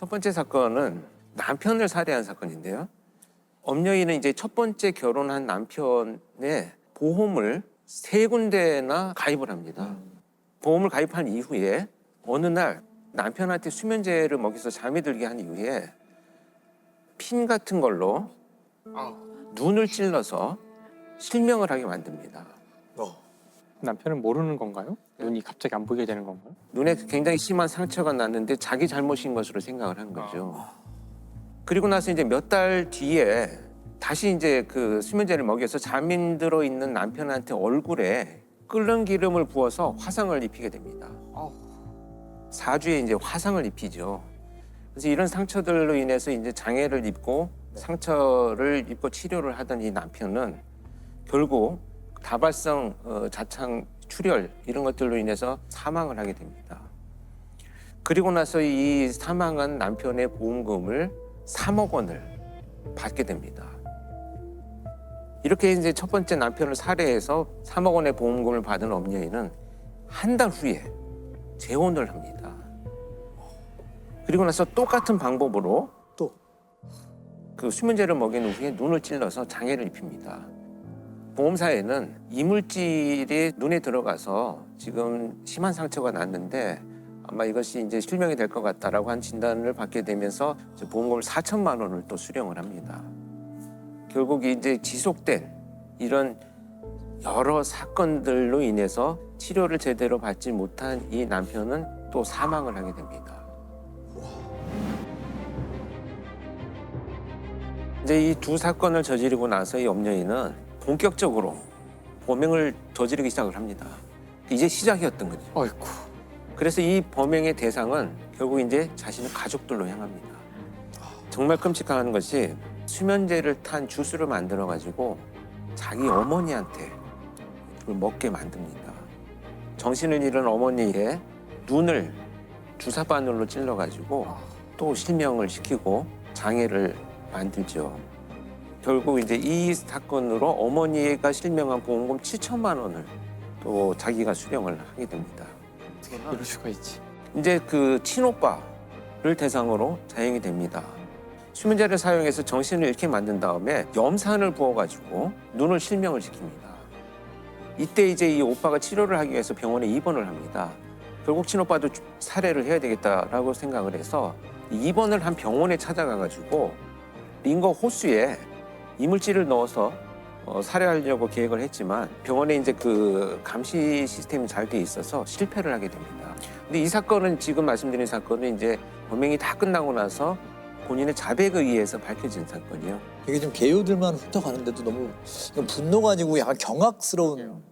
첫 번째 사건은 남편을 살해한 사건인데요. 엄여인은 이제 첫 번째 결혼한 남편의 보험을 3군데나 가입을 합니다. 보험을 가입한 이후에 어느 날 남편한테 수면제를 먹여서 잠이 들게 한 이후에 핀 같은 걸로 눈을 찔러서 실명을 하게 만듭니다. 남편은 모르는 건가요? 눈이 갑자기 안 보이게 되는 건가요? 눈에 굉장히 심한 상처가 났는데 자기 잘못인 것으로 생각을 한 거죠. 그리고 나서 이제 몇 달 뒤에 다시 이제 그 수면제를 먹여서 잠이 들어 있는 남편한테 얼굴에 끓는 기름을 부어서 화상을 입히게 됩니다. 사주에 이제 화상을 입히죠. 그래서 이런 상처들로 인해서 이제 장애를 입고 상처를 입고 치료를 하던 이 남편은 결국 다발성 자창 출혈 이런 것들로 인해서 사망을 하게 됩니다. 그리고 나서 이 사망한 남편의 보험금을 3억 원을 받게 됩니다. 이렇게 이제 첫 번째 남편을 살해해서 3억 원의 보험금을 받은 엄여인은 한 달 후에 재혼을 합니다. 그리고 나서 똑같은 방법으로 또 그 수면제를 먹인 후에 눈을 찔러서 장애를 입힙니다. 보험사에는 이물질이 눈에 들어가서 지금 심한 상처가 났는데 아마 이것이 이제 실명이 될 것 같다라고 한 진단을 받게 되면서 보험금을 4천만 원을 또 수령을 합니다. 결국 이제 지속된 이런 여러 사건들로 인해서 치료를 제대로 받지 못한 이 남편은 또 사망을 하게 됩니다. 이제 이 두 사건을 저지르고 나서 이 엄여인은 본격적으로 범행을 저지르기 시작을 합니다. 이제 시작이었던 거죠. 어이쿠. 그래서 이 범행의 대상은 결국 이제 자신의 가족들로 향합니다. 정말 끔찍한 것이 수면제를 탄 주스를 만들어 가지고 자기 어머니한테 그걸 먹게 만듭니다. 정신을 잃은 어머니의 눈을 주사바늘로 찔러 가지고 또 실명을 시키고 장애를 만들죠. 결국 이제 이 사건으로 어머니가 실명한 보험금 7천만 원을 또 자기가 수령을 하게 됩니다. 이럴 수가 있지. 이제 그 친오빠를 대상으로 자행이 됩니다. 수면제를 사용해서 정신을 잃게 만든 다음에 염산을 부어가지고 눈을 실명을 시킵니다. 이때 이제 이 오빠가 치료를 하기 위해서 병원에 입원을 합니다. 결국 친오빠도 살해를 해야 되겠다라고 생각을 해서 입원을 한 병원에 찾아가가지고 링거 호수에 이물질을 넣어서 살해하려고 계획을 했지만 병원에 이제 그 감시 시스템이 잘 돼 있어서 실패를 하게 됩니다. 근데 이 사건은 지금 말씀드린 사건은 이제 범행이 다 끝나고 나서 본인의 자백에 의해서 밝혀진 사건이에요. 이게 좀 개요들만 훑어가는데도 너무 이건 분노가 아니고 약간 경악스러운.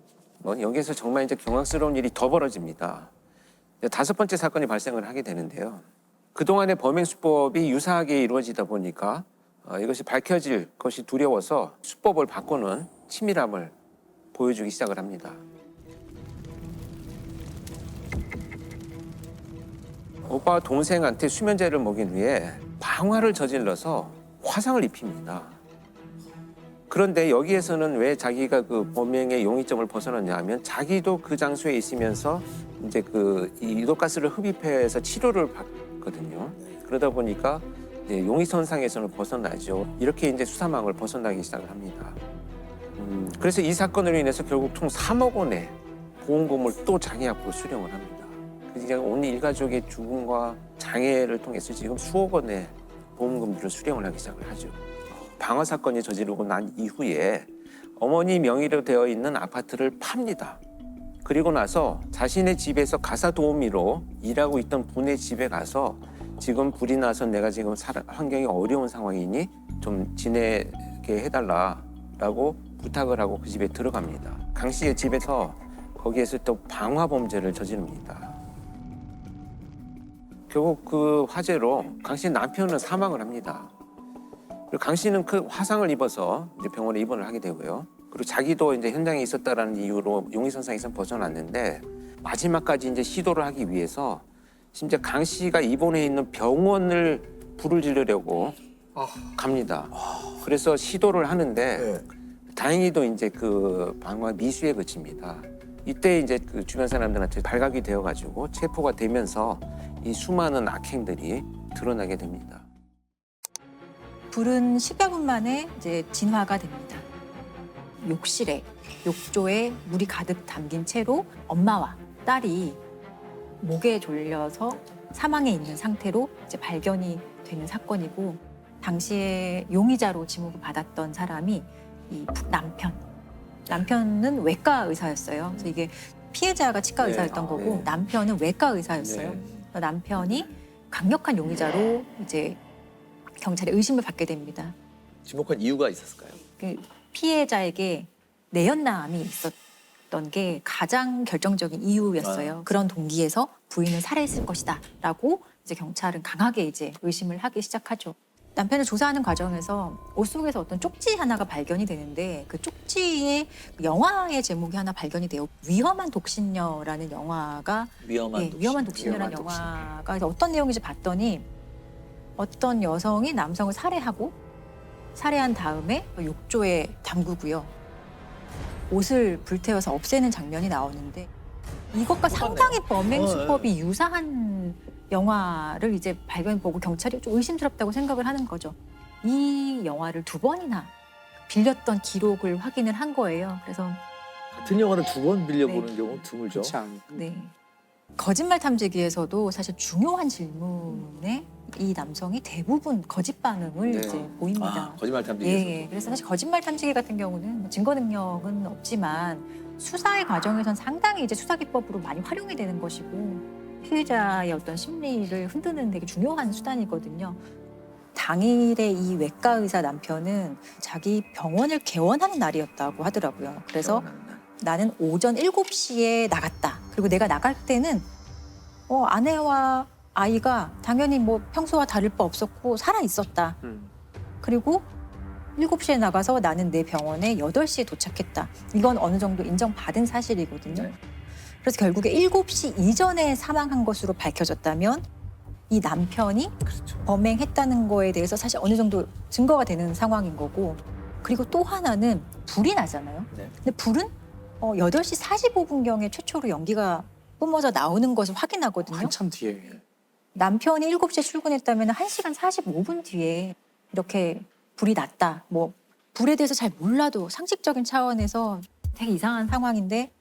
여기에서 정말 이제 경악스러운 일이 더 벌어집니다. 이제 5번째 사건이 발생을 하게 되는데요. 그동안의 범행 수법이 유사하게 이루어지다 보니까 이것이 밝혀질 것이 두려워서 수법을 바꾸는 치밀함을 보여주기 시작을 합니다. 오빠와 동생한테 수면제를 먹인 후에 방화를 저질러서 화상을 입힙니다. 그런데 여기에서는 왜 자기가 그 범행의 용의점을 벗어났냐 하면 자기도 그 장소에 있으면서 이제 그 이도가스를 흡입해서 치료를 받거든요. 그러다 보니까 이제 용의선상에서는 벗어나죠. 이렇게 이제 수사망을 벗어나기 시작을 합니다. 그래서 이 사건으로 인해서 결국 총 3억 원의 보험금을 또 장애 앞으로 수령을 합니다. 그래서 온 일가족의 죽음과 장애를 통해서 지금 수억 원의 보험금들을 수령을 하기 시작을 하죠. 방화 사건이 저지르고 난 이후에 어머니 명의로 되어 있는 아파트를 팝니다. 그리고 나서 자신의 집에서 가사 도우미로 일하고 있던 분의 집에 가서 지금 불이 나서 내가 지금 환경이 어려운 상황이니 좀 지내게 해달라라고 부탁을 하고 그 집에 들어갑니다. 강 씨의 집에서 거기에서 또 방화 범죄를 저지릅니다. 결국 그 화재로 강 씨 남편은 사망을 합니다. 그리고 강 씨는 그 화상을 입어서 이제 병원에 입원을 하게 되고요. 그리고 자기도 이제 현장에 있었다라는 이유로 용의선상에서 벗어났는데 마지막까지 이제 시도를 하기 위해서 심지어 강 씨가 입원해 있는 병원을 불을 지르려고 갑니다. 그래서 시도를 하는데 다행히도 이제 그 방화 미수에 그칩니다. 이때 이제 그 주변 사람들한테 발각이 되어가지고 체포가 되면서 이 수많은 악행들이 드러나게 됩니다. 불은 10여 분 만에 이제 진화가 됩니다. 욕실에, 욕조에 물이 가득 담긴 채로 엄마와 딸이 목에 졸려서 사망해 있는 상태로 이제 발견이 되는 사건이고, 당시에 용의자로 지목을 받았던 사람이 이 남편은 외과 의사였어요. 그래서 이게 피해자가 치과 네. 의사였던 거고 네. 남편은 외과 의사였어요. 네. 그래서 남편이 강력한 용의자로 이제 경찰에 의심을 받게 됩니다. 지목한 이유가 있었을까요? 그 피해자에게 내연남이 있었던 게 가장 결정적인 이유였어요. 그런 동기에서 부인을 살해했을 것이다라고 이제 경찰은 강하게 이제 의심을 하기 시작하죠. 남편을 조사하는 과정에서 옷 속에서 어떤 쪽지 하나가 발견이 되는데 그 쪽지에 영화의 제목이 하나 발견이 돼요. 위험한 독신녀라는 영화가 위험한 위험한 독신녀라는 위험한 독신녀. 영화가 그래서 어떤 내용인지 봤더니 어떤 여성이 남성을 살해한 다음에 욕조에 담그고요. 옷을 불태워서 없애는 장면이 나오는데 이것과 상당히 범행 수법이 유사한 영화를 이제 발견해보고 경찰이 좀 의심스럽다고 생각을 하는 거죠. 이 영화를 2번이나 빌렸던 기록을 확인을 한 거예요. 그래서 같은 영화를 2번 빌려보는 경우 드물죠. 그렇지 않. 네. 거짓말 탐지기에서도 사실 중요한 질문에 이 남성이 대부분 거짓 반응을 네. 이제 보입니다. 거짓말 예, 탐지기에서. 예. 그래서 사실 거짓말 탐지기 같은 경우는 뭐 증거 능력은 없지만 수사의 과정에선 상당히 이제 수사 기법으로 많이 활용이 되는 것이고 피해자의 어떤 심리를 흔드는 되게 중요한 수단이거든요. 당일에 이 외과 의사 남편은 자기 병원을 개원하는 날이었다고 하더라고요. 그래서 나는 오전 7시에 나갔다. 그리고 내가 나갈 때는 아내와 아이가 당연히 뭐 평소와 다를 바 없었고 살아 있었다. 그리고 7시에 나가서 나는 내 병원에 8시에 도착했다. 이건 어느 정도 인정받은 사실이거든요. 네. 그래서 결국에 7시 이전에 사망한 것으로 밝혀졌다면 이 남편이 그렇죠. 범행했다는 거에 대해서 사실 어느 정도 증거가 되는 상황인 거고, 그리고 또 하나는 불이 나잖아요. 네. 근데 불은 8시 45분경에 최초로 연기가 뿜어져 나오는 것을 확인하거든요. 한참 뒤에. 남편이 7시에 출근했다면 1시간 45분 뒤에 이렇게 불이 났다. 뭐 불에 대해서 잘 몰라도 상식적인 차원에서 되게 이상한 상황인데,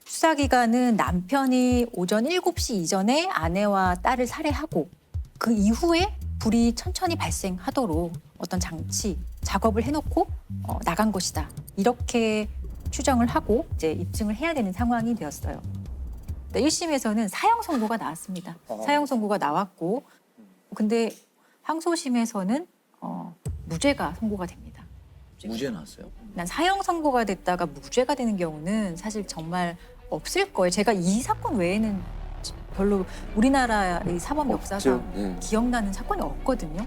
수사기관은 남편이 오전 7시 이전에 아내와 딸을 살해하고 그 이후에 불이 천천히 발생하도록 어떤 장치, 작업을 해놓고 나간 것이다. 이렇게 추정을 하고 이제 입증을 해야 되는 상황이 되었어요. 1심에서는 사형 선고가 나왔습니다. 사형 선고가 나왔고, 근데 항소심에서는 무죄가 선고가 됩니다. 무죄 나왔어요. 난 사형 선고가 됐다가 무죄가 되는 경우는 사실 정말 없을 거예요. 제가 이 사건 외에는 별로 우리나라의 사법 역사상 네. 기억나는 사건이 없거든요.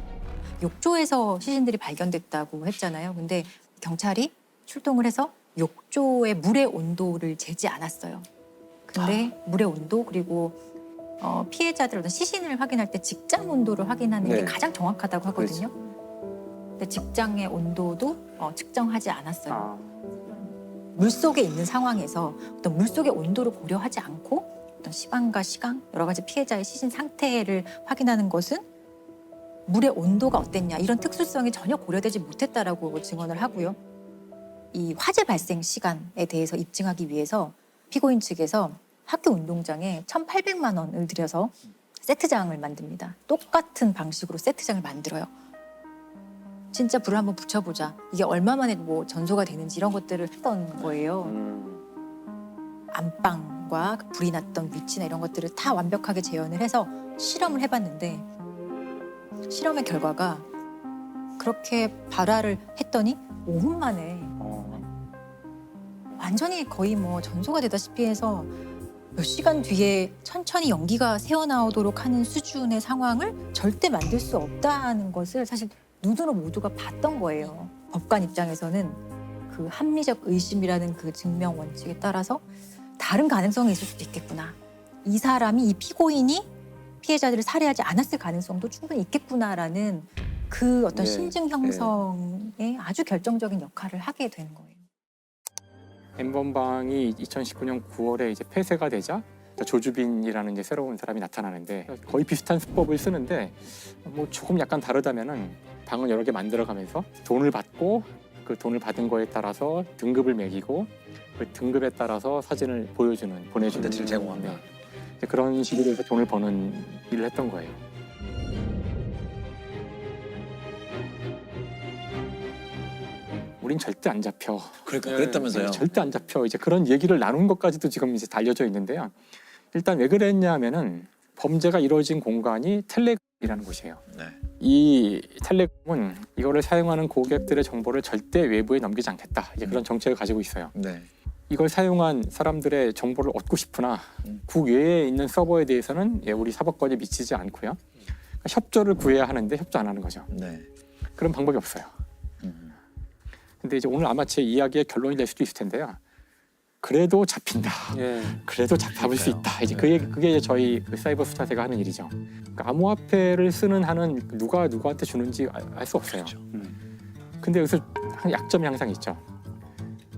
욕조에서 시신들이 발견됐다고 했잖아요. 근데 경찰이 출동을 해서 욕조의 물의 온도를 재지 않았어요. 근데 물의 온도 그리고 피해자들 어떤 시신을 확인할 때 직장 온도를 확인하는 게 네. 가장 정확하다고 하거든요. 근데 직장의 온도도 측정하지 않았어요. 아, 물속에 있는 상황에서 어떤 물속의 온도를 고려하지 않고 어떤 시간과 시간, 여러 가지 피해자의 시신 상태를 확인하는 것은 물의 온도가 어땠냐 이런 특수성이 전혀 고려되지 못했다라고 증언을 하고요. 이 화재 발생 시간에 대해서 입증하기 위해서 피고인 측에서 학교 운동장에 1,800만 원을 들여서 세트장을 만듭니다. 똑같은 방식으로 세트장을 만들어요. 진짜 불을 한번 붙여보자. 이게 얼마 만에 뭐 전소가 되는지 이런 것들을 했던 거예요. 안방과 불이 났던 위치나 이런 것들을 다 완벽하게 재현을 해서 실험을 해봤는데 실험의 결과가 그렇게 발화를 했더니 5분 만에 완전히 거의 뭐 전소가 되다시피 해서 몇 시간 뒤에 천천히 연기가 새어나오도록 하는 수준의 상황을 절대 만들 수 없다는 것을 사실 눈으로 모두가 봤던 거예요. 법관 입장에서는 그 합리적 의심이라는 그 증명 원칙에 따라서 다른 가능성이 있을 수도 있겠구나. 이 사람이, 이 피고인이 피해자들을 살해하지 않았을 가능성도 충분히 있겠구나라는 그 어떤 네. 심증 형성에 아주 결정적인 역할을 하게 되는 거예요. N번방이 2019년 9월에 이제 폐쇄가 되자 조주빈이라는 이제 새로운 사람이 나타나는데 거의 비슷한 수법을 쓰는데 뭐 조금 약간 다르다면은 방을 여러 개 만들어가면서 돈을 받고 그 돈을 받은 거에 따라서 등급을 매기고 그 등급에 따라서 사진을 보내주는 콘텐츠를 제공한다. 네. 이제 그런 식으로 해서 돈을 버는 일을 했던 거예요. 우린 절대 안 잡혀. 그러니까 그랬다면서요. 절대 안 잡혀. 이제 그런 얘기를 나눈 것까지도 지금 이제 알려져 있는데요. 일단 왜 그랬냐면은 범죄가 이루어진 공간이 텔레그램이라는 곳이에요. 네. 이 텔레그램은 이거를 사용하는 고객들의 정보를 절대 외부에 넘기지 않겠다. 이제 그런 정책을 가지고 있어요. 네. 이걸 사용한 사람들의 정보를 얻고 싶으나 국외에 있는 서버에 대해서는 우리 사법권에 미치지 않고요. 그러니까 협조를 구해야 하는데 협조 안 하는 거죠. 네. 그런 방법이 없어요. 근데 이제 오늘 아마 제 이야기의 결론이 될 수도 있을 텐데요. 그래도 잡힌다. 예. 그래도 잡을 수 있다. 이제 네. 그게 이제 저희 그 사이버 수사대가 하는 일이죠. 그러니까 암호화폐를 쓰는 한은 누가 누구한테 주는지 알 수 없어요. 그렇죠. 근데 여기서 한 약점이 항상 있죠.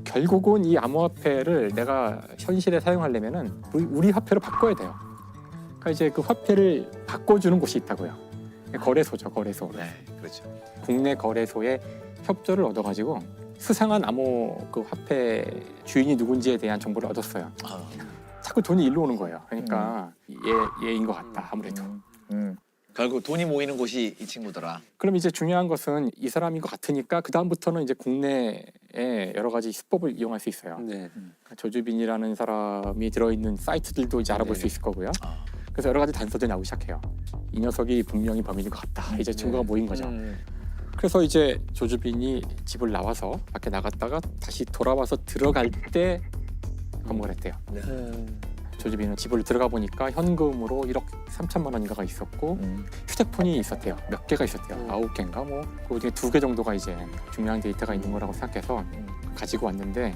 결국은 이 암호화폐를 내가 현실에 사용하려면은 우리 화폐로 바꿔야 돼요. 그러니까 이제 그 화폐를 바꿔주는 곳이 있다고요. 거래소죠, 거래소. 네. 그렇죠. 국내 거래소에 협조를 얻어가지고 수상한 암호 그 화폐 주인이 누군지에 대한 정보를 얻었어요. 아. 자꾸 돈이 일로 오는 거예요. 그러니까 얘인 것 같다 아무래도. 결국 돈이 모이는 곳이 이 친구더라. 그럼 이제 중요한 것은 이 사람인 것 같으니까 그 다음부터는 이제 국내에 여러 가지 수법을 이용할 수 있어요. 네. 그러니까 조주빈이라는 사람이 들어있는 사이트들도 이제 알아볼 수 있을 거고요. 아. 그래서 여러 가지 단서들이 나오기 시작해요. 이 녀석이 분명히 범인인 것 같다. 이제 증거가 모인 거죠. 그래서 이제 조주빈이 집을 나와서 밖에 나갔다가 다시 돌아와서 들어갈 때 검거를 했대요. 네. 조주빈은 집을 들어가 보니까 현금으로 1억 3천만 원인가가 있었고 휴대폰이 있었대요. 몇 개가 있었대요. 9개인가 뭐. 그 중에 2개 정도가 이제 중요한 데이터가 있는 거라고 생각해서 가지고 왔는데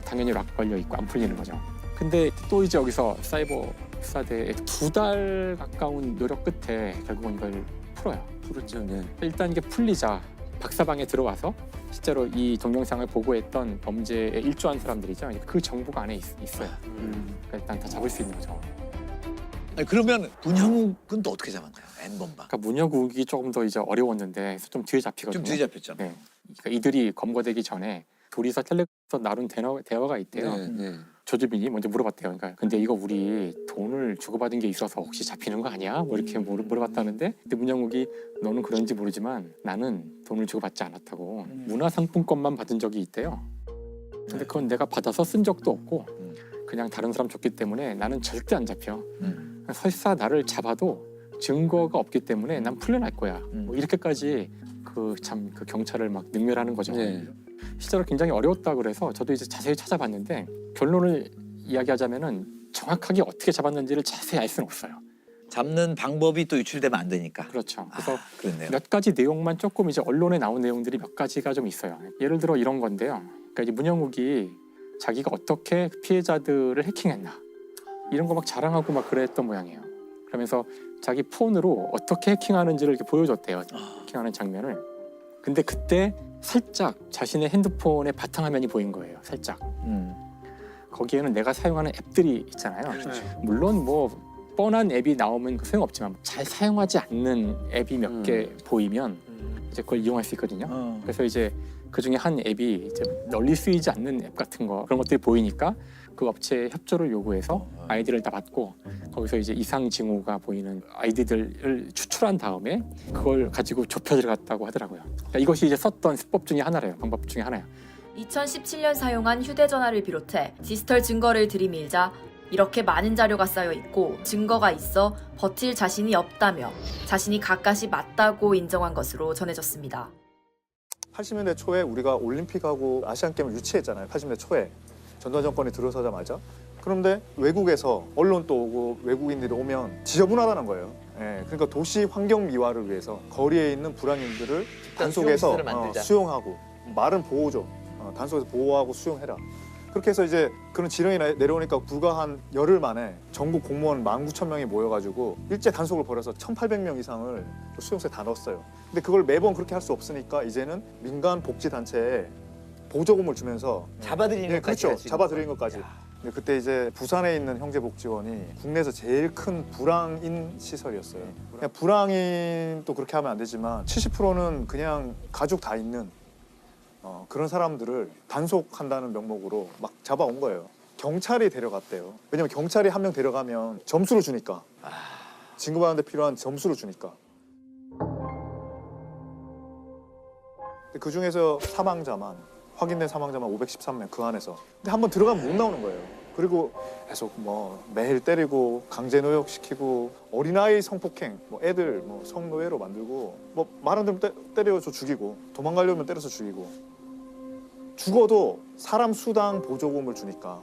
당연히 락 걸려 있고 안 풀리는 거죠. 근데 또 이제 여기서 사이버 수사대에 2달 가까운 노력 끝에 결국은 이걸 풀어요. 그렇죠. 네. 일단 이게 풀리자 박사방에 들어와서 실제로 이 동영상을 보고했던 범죄에 일조한 사람들이죠. 그 정보가 안에 있어요. 그러니까 일단 다 잡을 수 있는 거죠. 아니, 그러면 문형욱은 또 어떻게 잡았나요? N번방. 그러니까 문혁욱이 조금 더 이제 어려웠는데 좀 뒤에 잡히거든요. 좀 뒤에 잡혔죠. 네. 그러니까 이들이 검거되기 전에 둘이서 텔레그램에서 나눈 대화가 있대요. 네. 네. 조주빈이 먼저 물어봤대요. 그러니까 근데 이거 우리 돈을 주고받은 게 있어서 혹시 잡히는 거 아니야? 뭐 이렇게 물어봤다는데 근데 문영욱이 너는 그런지 모르지만 나는 돈을 주고받지 않았다고 문화상품권만 받은 적이 있대요. 근데 그건 내가 받아서 쓴 적도 없고 그냥 다른 사람 줬기 때문에 나는 절대 안 잡혀. 설사 나를 잡아도 증거가 없기 때문에 난 풀려날 거야. 뭐 이렇게까지 그 경찰을 막 능멸하는 거죠. 네. 실제로 굉장히 어려웠다 그래서 저도 이제 자세히 찾아봤는데 결론을 이야기하자면은 정확하게 어떻게 잡았는지를 자세히 알 수는 없어요. 잡는 방법이 또 유출되면 안 되니까. 그렇죠. 그래서 그렇네요. 몇 가지 내용만 조금 이제 언론에 나온 내용들이 몇 가지가 좀 있어요. 예를 들어 이런 건데요. 그러니까 이제 문영욱이 자기가 어떻게 피해자들을 해킹했나 이런 거 막 자랑하고 막 그랬던 모양이에요. 그러면서 자기 폰으로 어떻게 해킹하는지를 이렇게 보여줬대요. 해킹하는 장면을. 근데 그때 살짝 자신의 핸드폰의 바탕화면이 보인 거예요. 살짝. 거기에는 내가 사용하는 앱들이 있잖아요. 물론 뭐 뻔한 앱이 나오면 소용없지만 잘 사용하지 않는 앱이 몇 개 보이면 이제 그걸 이용할 수 있거든요. 그래서 이제 그 중에 한 앱이 이제 널리 쓰이지 않는 앱 같은 거 그런 것들이 보이니까 그 업체에 협조를 요구해서 아이디를 다 받고 거기서 이제 이상 징후가 보이는 아이디들을 추출한 다음에 그걸 가지고 좁혀 들어갔다고 하더라고요. 그러니까 이것이 이제 썼던 수법 중에 하나래요. 방법 중에 하나예요. 2017년 사용한 휴대전화를 비롯해 디지털 증거를 들이밀자 이렇게 많은 자료가 쌓여 있고 증거가 있어 버틸 자신이 없다며 자신이 가까시 맞다고 인정한 것으로 전해졌습니다. 80년대 초에 우리가 올림픽하고 아시안게임을 유치했잖아요. 80년대 초에 전두환 정권이 들어서자마자. 그런데 외국에서 언론 또 오고 외국인들이 오면 지저분하다는 거예요. 예, 그러니까 도시 환경 미화를 위해서 거리에 있는 불황인들을 단속에서 수용하고 말은 보호죠. 단속에서 보호하고 수용해라. 그렇게 해서 이제 그런 지령이 내려오니까 불과 한 열흘 만에 전국 공무원 19,000명이 모여가지고 일제 단속을 벌여서 1,800명 이상을 수용소에 다 넣었어요. 근데 그걸 매번 그렇게 할 수 없으니까 이제는 민간 복지 단체에 보조금을 주면서 잡아들이는 것까지. 그렇죠. 잡아들이는 것까지. 근데 그때 이제 부산에 있는 형제복지원이 국내에서 제일 큰 불황인 시설이었어요. 그냥 불황인도 그렇게 하면 안 되지만 70%는 그냥 가족 다 있는 그런 사람들을 단속한다는 명목으로 막 잡아온 거예요. 경찰이 데려갔대요. 왜냐면 경찰이 한 명 데려가면 점수를 주니까. 진급하는 데 필요한 점수를 주니까. 그 중에서 확인된 사망자만 513명 그 안에서. 근데 한번 들어가면 못 나오는 거예요. 그리고 계속 뭐 매일 때리고 강제 노역시키고 어린아이 성폭행, 뭐 애들 뭐 성노예로 만들고 뭐 말 안 들으면 때려서 죽이고 도망가려면 때려서 죽이고 죽어도 사람 수당 보조금을 주니까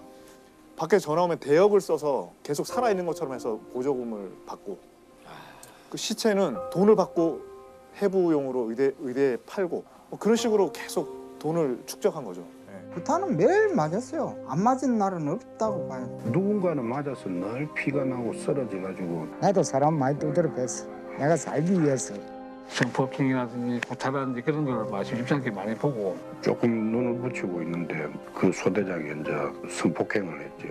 밖에 전화 오면 대역을 써서 계속 살아있는 것처럼 해서 보조금을 받고 그 시체는 돈을 받고 해부용으로 의대에 팔고 뭐 그런 식으로 계속 돈을 축적한 거죠. 구타는 매일 맞았어요. 안 맞은 날은 없다고 봐요. 누군가는 맞아서 늘 피가 나고 쓰러져가지고 나도 사람 많이 두드려 뵀어. 내가 살기 위해서. 성폭행이라든지 구타라든지 그런 걸 심상찮게 많이 보고 조금 눈을 붙이고 있는데 그 소대장이 이제 성폭행을 했죠.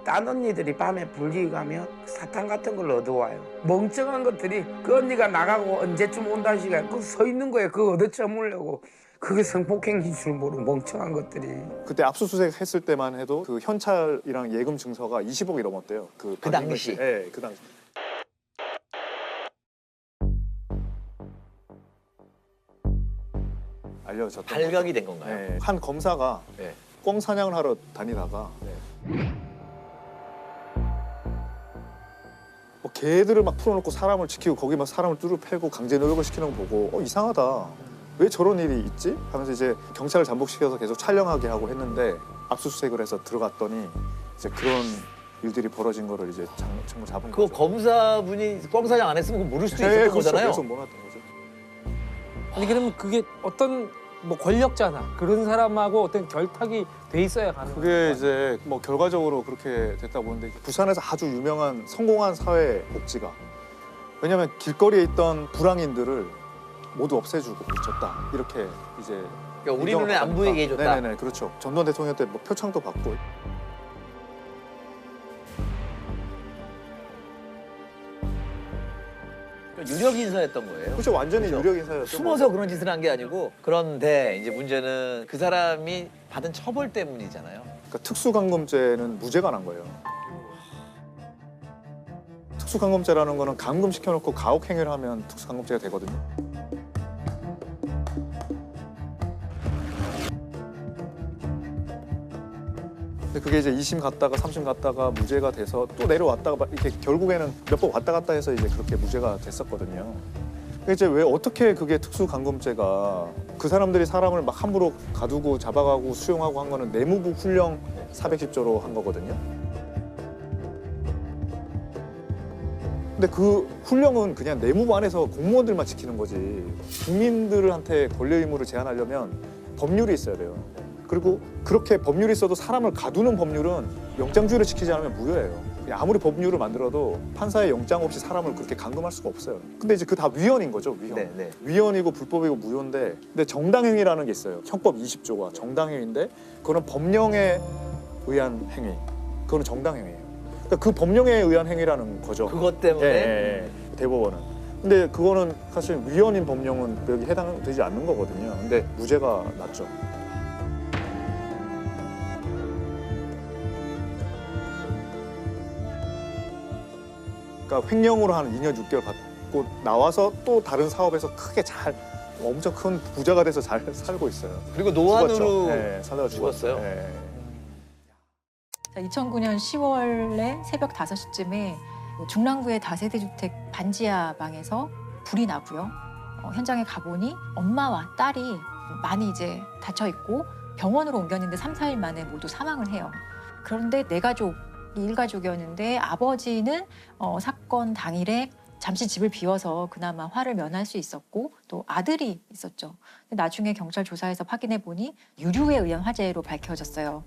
딴 언니들이 밤에 불리고 가면 사탕 같은 걸 얻어와요. 멍청한 것들이 그 언니가 나가고 언제쯤 온다는 시간에 그 서 있는 거예요. 그거 얻어 처먹으려고. 그게 성폭행인 줄 모르고 멍청한 것들이. 그때 압수수색 했을 때만 해도 그 현찰이랑 예금 증서가 20억이 넘었대요. 그 당시? 네, 그 당시. 알려졌던 발각이 된 건가요? 네, 한 검사가 네. 꿩 사냥을 하러 다니다가 뭐 개들을 막 풀어놓고 사람을 지키고 거기 막 사람을 뚜루 패고 강제 노역을 시키는 거 보고 이상하다. 왜 저런 일이 있지? 하면서 이제 경찰을 잠복시켜서 계속 촬영하게 하고 했는데 압수수색을 해서 들어갔더니 이제 그런 일들이 벌어진 거를 이제 정말 잡은 그 거죠. 검사분이 꿩사냥 안 했으면 그거 모를 수도 있었던 그렇죠. 거잖아요. 계속 몰랐던 거죠. 아니 그러면 그게 어떤 뭐 권력자나 그런 사람하고 어떤 결탁이 돼 있어야 가능한 그게 거예요? 이제 뭐 결과적으로 그렇게 됐다 보는데 부산에서 아주 유명한 성공한 사회 복지가 왜냐하면 길거리에 있던 불황인들을 모두 없애주고 줬다 이렇게 이제 그러니까 우리 눈에 안 보이게 해줬다. 네네네 그렇죠. 전두환 대통령 때 뭐 표창도 받고. 유력 인사였던 거예요. 그렇죠. 완전히 그렇죠. 유력 인사였죠. 숨어서 그런 짓을 한 게 아니고 그런데 이제 문제는 그 사람이 받은 처벌 때문이잖아요. 그러니까 특수감금죄는 무죄가 난 거예요. 특수감금죄라는 거는 감금시켜놓고 가혹행위를 하면 특수감금죄가 되거든요. 근데 그게 이제 2심 갔다가 3심 갔다가 무죄가 돼서 또 내려왔다가 막 이렇게 결국에는 몇 번 왔다 갔다 해서 이제 그렇게 무죄가 됐었거든요. 근데 이제 왜 어떻게 그게 특수감금죄가 그 사람들이 사람을 막 함부로 가두고 잡아가고 수용하고 한 거는 내무부 훈령 410조로 한 거거든요. 근데 그 훈령은 그냥 내무부 안에서 공무원들만 지키는 거지 국민들한테 권리 의무를 제한하려면 법률이 있어야 돼요. 그리고 그렇게 법률이 있어도 사람을 가두는 법률은 영장주의를 지키지 않으면 무효예요. 그냥 아무리 법률을 만들어도 판사의 영장 없이 사람을 그렇게 감금할 수가 없어요. 근데 이제 그 다 위헌인 거죠, 위헌. 네, 네. 위헌이고 불법이고 무효인데 근데 정당행위라는 게 있어요. 형법 20조가 정당행위인데 그거는 법령에 의한 행위. 그거는 정당행위예요. 그러니까 그 법령에 의한 행위라는 거죠. 그것 때문에 예. 대법원은. 근데 그거는 사실 위헌인 법령은 여기 해당되지 않는 거거든요. 근데 무죄가 났죠. 그러니까 횡령으로 한 2년 6개월 받고 나와서 또 다른 사업에서 크게 잘 엄청 큰 부자가 돼서 잘 살고 있어요. 그리고 노안으로 죽었죠. 네, 살다가 죽었어요. 네. 2009년 10월에 새벽 5시쯤에 중랑구의 다세대 주택 반지하 방에서 불이 나고요. 현장에 가보니 엄마와 딸이 많이 이제 다쳐 있고 병원으로 옮겼는데 3, 4일 만에 모두 사망을 해요. 그런데 네 가족이 일가족이었는데 아버지는 사건 당일에 잠시 집을 비워서 그나마 화를 면할 수 있었고 또 아들이 있었죠. 근데 나중에 경찰 조사에서 확인해 보니 유류에 의한 화재로 밝혀졌어요.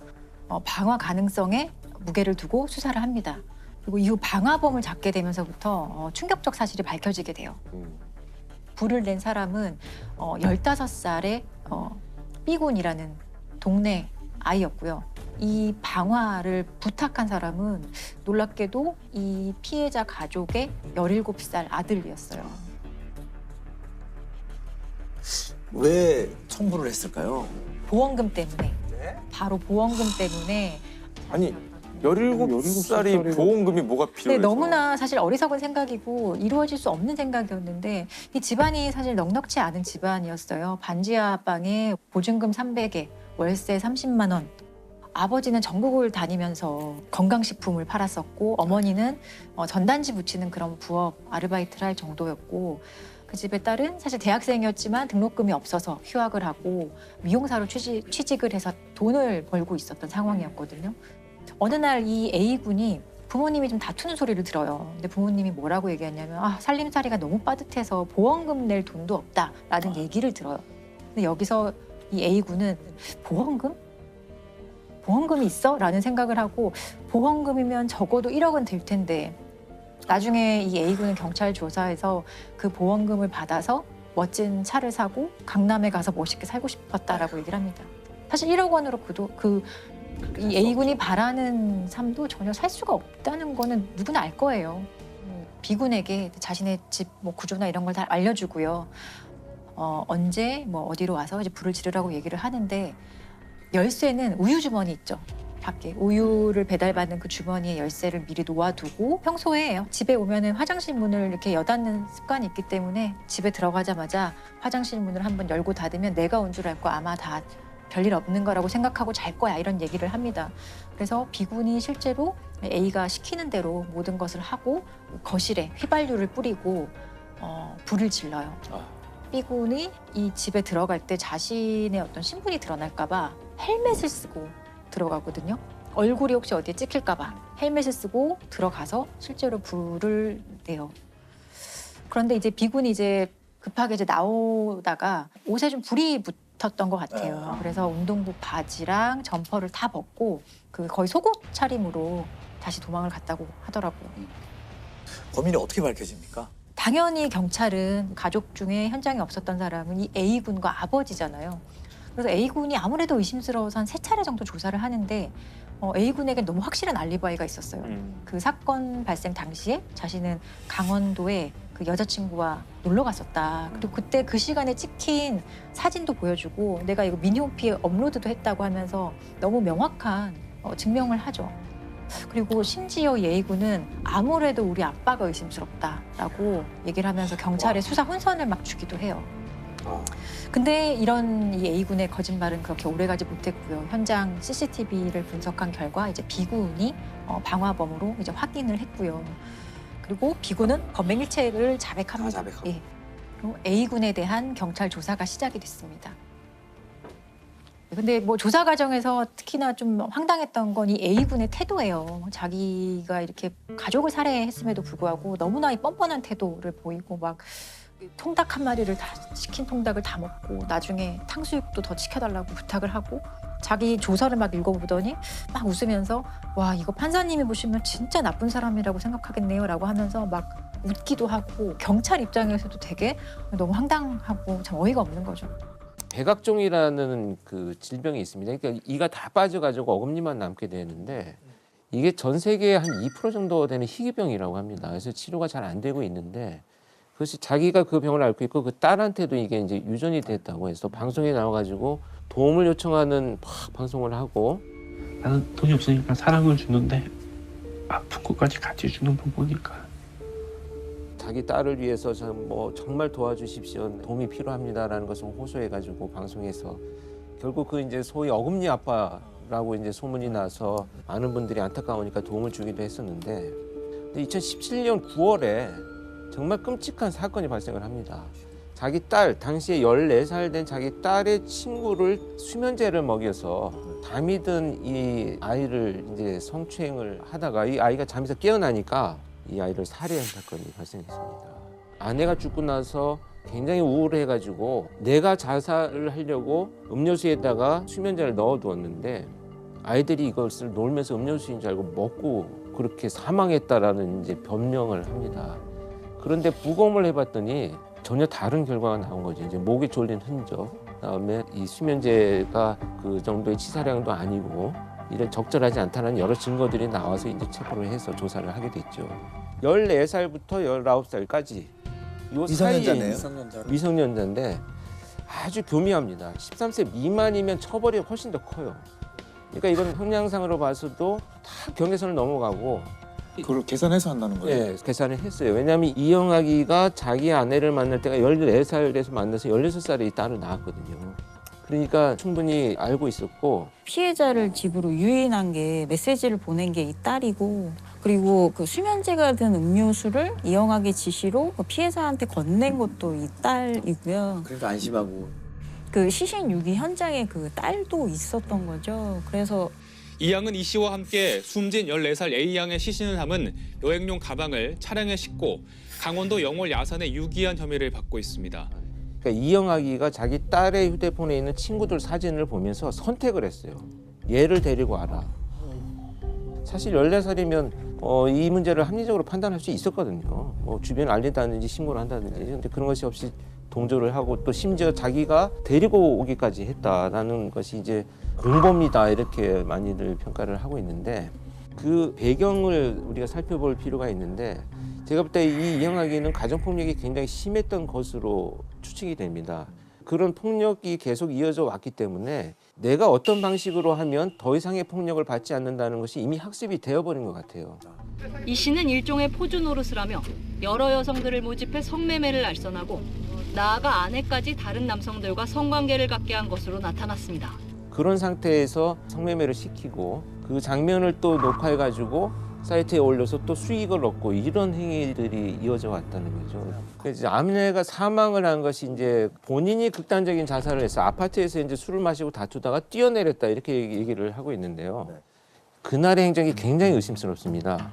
방화 가능성에 무게를 두고 수사를 합니다. 그리고 이후 방화범을 잡게 되면서부터 충격적 사실이 밝혀지게 돼요. 불을 낸 사람은 15살의 B군이라는 동네 아이였고요. 이 방화를 부탁한 사람은 놀랍게도 이 피해자 가족의 17살 아들이었어요. 왜 청부를 했을까요? 보험금 때문에. 바로 보험금 때문에. 아니 17살이 보험금이 뭐가 필요해서? 네, 너무나 사실 어리석은 생각이고 이루어질 수 없는 생각이었는데 이 집안이 사실 넉넉지 않은 집안이었어요. 반지하 방에 보증금 300에 월세 30만 원. 아버지는 전국을 다니면서 건강식품을 팔았었고 어머니는 전단지 붙이는 그런 부업 아르바이트를 할 정도였고 그 집의 딸은 사실 대학생이었지만 등록금이 없어서 휴학을 하고 미용사로 취직을 해서 돈을 벌고 있었던 상황이었거든요. 어느 날 이 A군이 부모님이 좀 다투는 소리를 들어요. 근데 부모님이 뭐라고 얘기했냐면 살림살이가 너무 빠듯해서 보험금 낼 돈도 없다라는 얘기를 들어요. 근데 여기서 이 A군은 보험금이 있어? 라는 생각을 하고 보험금이면 적어도 1억은 될 텐데 나중에 이 A군은 경찰 조사에서 그 보험금을 받아서 멋진 차를 사고 강남에 가서 멋있게 살고 싶었다라고 얘기를 합니다. 사실 1억 원으로 이 A군이 바라는 삶도 전혀 살 수가 없다는 거는 누구나 알 거예요. B군에게 자신의 집 구조나 이런 걸 다 알려주고요. 언제 어디로 와서 이제 불을 지르라고 얘기를 하는데 열쇠는 우유 주머니 있죠. 밖에 우유를 배달받는 그 주머니에 열쇠를 미리 놓아두고 평소에 집에 오면은 화장실 문을 이렇게 여닫는 습관이 있기 때문에 집에 들어가자마자 화장실 문을 한번 열고 닫으면 내가 온 줄 알고 아마 다 별일 없는 거라고 생각하고 잘 거야 이런 얘기를 합니다. 그래서 B군이 실제로 A가 시키는 대로 모든 것을 하고 거실에 휘발유를 뿌리고 불을 질러요. B군이 이 집에 들어갈 때 자신의 어떤 신분이 드러날까 봐 헬멧을 쓰고 들어가거든요. 얼굴이 혹시 어디에 찍힐까 봐 헬멧을 쓰고 들어가서 실제로 불을 내요. 그런데 이제 B군이 이제 급하게 이제 나오다가 옷에 좀 불이 붙었던 것 같아요. 그래서 운동복 바지랑 점퍼를 다 벗고 거의 속옷 차림으로 다시 도망을 갔다고 하더라고요. 범인이 어떻게 밝혀집니까? 당연히 경찰은 가족 중에 현장에 없었던 사람은 이 A군과 아버지잖아요. 그래서 A군이 아무래도 의심스러워서 한 3차례 정도 조사를 하는데 A군에게 너무 확실한 알리바이가 있었어요. 그 사건 발생 당시에 자신은 강원도에 그 여자친구와 놀러 갔었다. 그리고 그때 그 시간에 찍힌 사진도 보여주고 내가 이거 미니홈피에 업로드도 했다고 하면서 너무 명확한 증명을 하죠. 그리고 심지어 이 A군은 아무래도 우리 아빠가 의심스럽다라고 얘기를 하면서 경찰에 수사 혼선을 막 주기도 해요. 근데 이런 이 A군의 거짓말은 그렇게 오래가지 못했고요. 현장 CCTV를 분석한 결과 이제 B군이 방화범으로 이제 확인을 했고요. 그리고 B군은 범행일체를 자백합니다. 예. 그리고 A군에 대한 경찰 조사가 시작이 됐습니다. 근데 조사 과정에서 특히나 좀 황당했던 건 이 A군의 태도예요. 자기가 이렇게 가족을 살해했음에도 불구하고 너무나 이 뻔뻔한 태도를 보이고 막 통닭 한 마리를 시킨 통닭을 다 먹고 나중에 탕수육도 더 시켜달라고 부탁을 하고 자기 조서를 막 읽어보더니 막 웃으면서 와 이거 판사님이 보시면 진짜 나쁜 사람이라고 생각하겠네요 라고 하면서 막 웃기도 하고 경찰 입장에서도 되게 너무 황당하고 참 어이가 없는 거죠. 백악종이라는 그 질병이 있습니다. 그러니까 이가 다 빠져가지고 어금니만 남게 되는데 이게 전 세계에 한 2% 정도 되는 희귀병이라고 합니다. 그래서 치료가 잘 안 되고 있는데 그것이 자기가 그 병을 앓고 있고 그 딸한테도 이게 이제 유전이 됐다고 해서 방송에 나와가지고 도움을 요청하는 방송을 하고 나는 돈이 없으니까 사랑을 주는데 아픈 것까지 같이 주는 거 보니까 자기 딸을 위해서 정말 도와주십시오. 도움이 필요합니다라는 것을 호소해가지고 방송에서 결국 그 이제 소위 어금니 아빠라고 이제 소문이 나서 많은 분들이 안타까우니까 도움을 주기도 했었는데 2017년 9월에 정말 끔찍한 사건이 발생을 합니다. 자기 딸, 당시에 14살 된 자기 딸의 친구를 수면제를 먹여서 잠이 든 이 아이를 이제 성추행을 하다가 이 아이가 잠에서 깨어나니까 이 아이를 살해한 사건이 발생했습니다. 아내가 죽고 나서 굉장히 우울해가지고 내가 자살을 하려고 음료수에다가 수면제를 넣어두었는데 아이들이 이것을 놀면서 음료수인 줄 알고 먹고 그렇게 사망했다라는 이제 변명을 합니다. 그런데 부검을 해봤더니 전혀 다른 결과가 나온 거죠. 이제 목에 졸린 흔적, 그다음에 이 수면제가 그 정도의 치사량도 아니고 이런 적절하지 않다는 여러 증거들이 나와서 이제 체포를 해서 조사를 하게 됐죠. 14살부터 19살까지 요 사이에 미성년자네요. 미성년자인데 아주 교묘합니다. 13세 미만이면 처벌이 훨씬 더 커요. 그러니까 이건 형량상으로 봐서도 다 경계선을 넘어가고 그걸 계산해서 한다는 거예요? 네, 계산을 했어요. 왜냐하면 이영학이가 자기 아내를 만날 때가 14살에서 만나서 16살에 딸을 낳았거든요. 그러니까 충분히 알고 있었고 피해자를 집으로 유인한 게 메시지를 보낸 게 이 딸이고 그리고 그 수면제가 든 음료수를 이영학의 지시로 그 피해자한테 건넨 것도 이 딸이고요. 그러니까 안심하고. 그 시신 유기 현장에 그 딸도 있었던 거죠. 그래서 이 양은 이 씨와 함께 숨진 14살 A 양의 시신을 담은 여행용 가방을 차량에 싣고 강원도 영월 야산에 유기한 혐의를 받고 있습니다. 그러니까 이영학이가 자기 딸의 휴대폰에 있는 친구들 사진을 보면서 선택을 했어요. 얘를 데리고 와라. 사실 14살이면 이 문제를 합리적으로 판단할 수 있었거든요. 뭐 주변에 알린다든지 신고를 한다든지. 근데 그런 것이 없이 동조를 하고 또 심지어 자기가 데리고 오기까지 했다라는 것이 이제 공범이다 이렇게 많이들 평가를 하고 있는데 그 배경을 우리가 살펴볼 필요가 있는데 제가 볼 때 이 이영학이는 가정폭력이 굉장히 심했던 것으로 추측이 됩니다. 그런 폭력이 계속 이어져 왔기 때문에 내가 어떤 방식으로 하면 더 이상의 폭력을 받지 않는다는 것이 이미 학습이 되어버린 것 같아요. 이 씨는 일종의 포주 노릇을 하며 여러 여성들을 모집해 성매매를 알선하고 나아가 아내까지 다른 남성들과 성관계를 갖게 한 것으로 나타났습니다. 그런 상태에서 성매매를 시키고 그 장면을 또 녹화해가지고 사이트에 올려서 또 수익을 얻고 이런 행위들이 이어져 왔다는 거죠. 그래서 아내가 사망을 한 것이 이제 본인이 극단적인 자살을 해서 아파트에서 이제 술을 마시고 다투다가 뛰어내렸다 이렇게 얘기를 하고 있는데요. 그날의 행적이 굉장히 의심스럽습니다.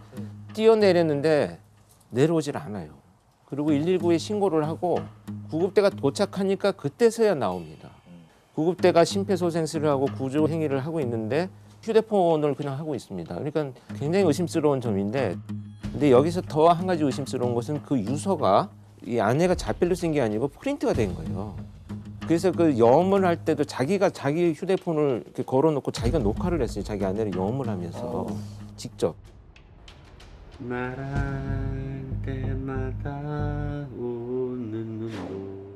뛰어내렸는데 내려오질 않아요. 그리고 119에 신고를 하고 구급대가 도착하니까 그때서야 나옵니다. 구급대가 심폐소생술을 하고 구조 행위를 하고 있는데 휴대폰을 그냥 하고 있습니다. 그러니까 굉장히 의심스러운 점인데 근데 여기서 더 한 가지 의심스러운 것은 그 유서가 이 아내가 자필로 쓴 게 아니고 프린트가 된 거예요. 그래서 그 염을 할 때도 자기가 자기 휴대폰을 이렇게 걸어놓고 자기가 녹화를 했어요. 자기 아내를 염을 하면서 직접. 말할 때마다 웃는 눈도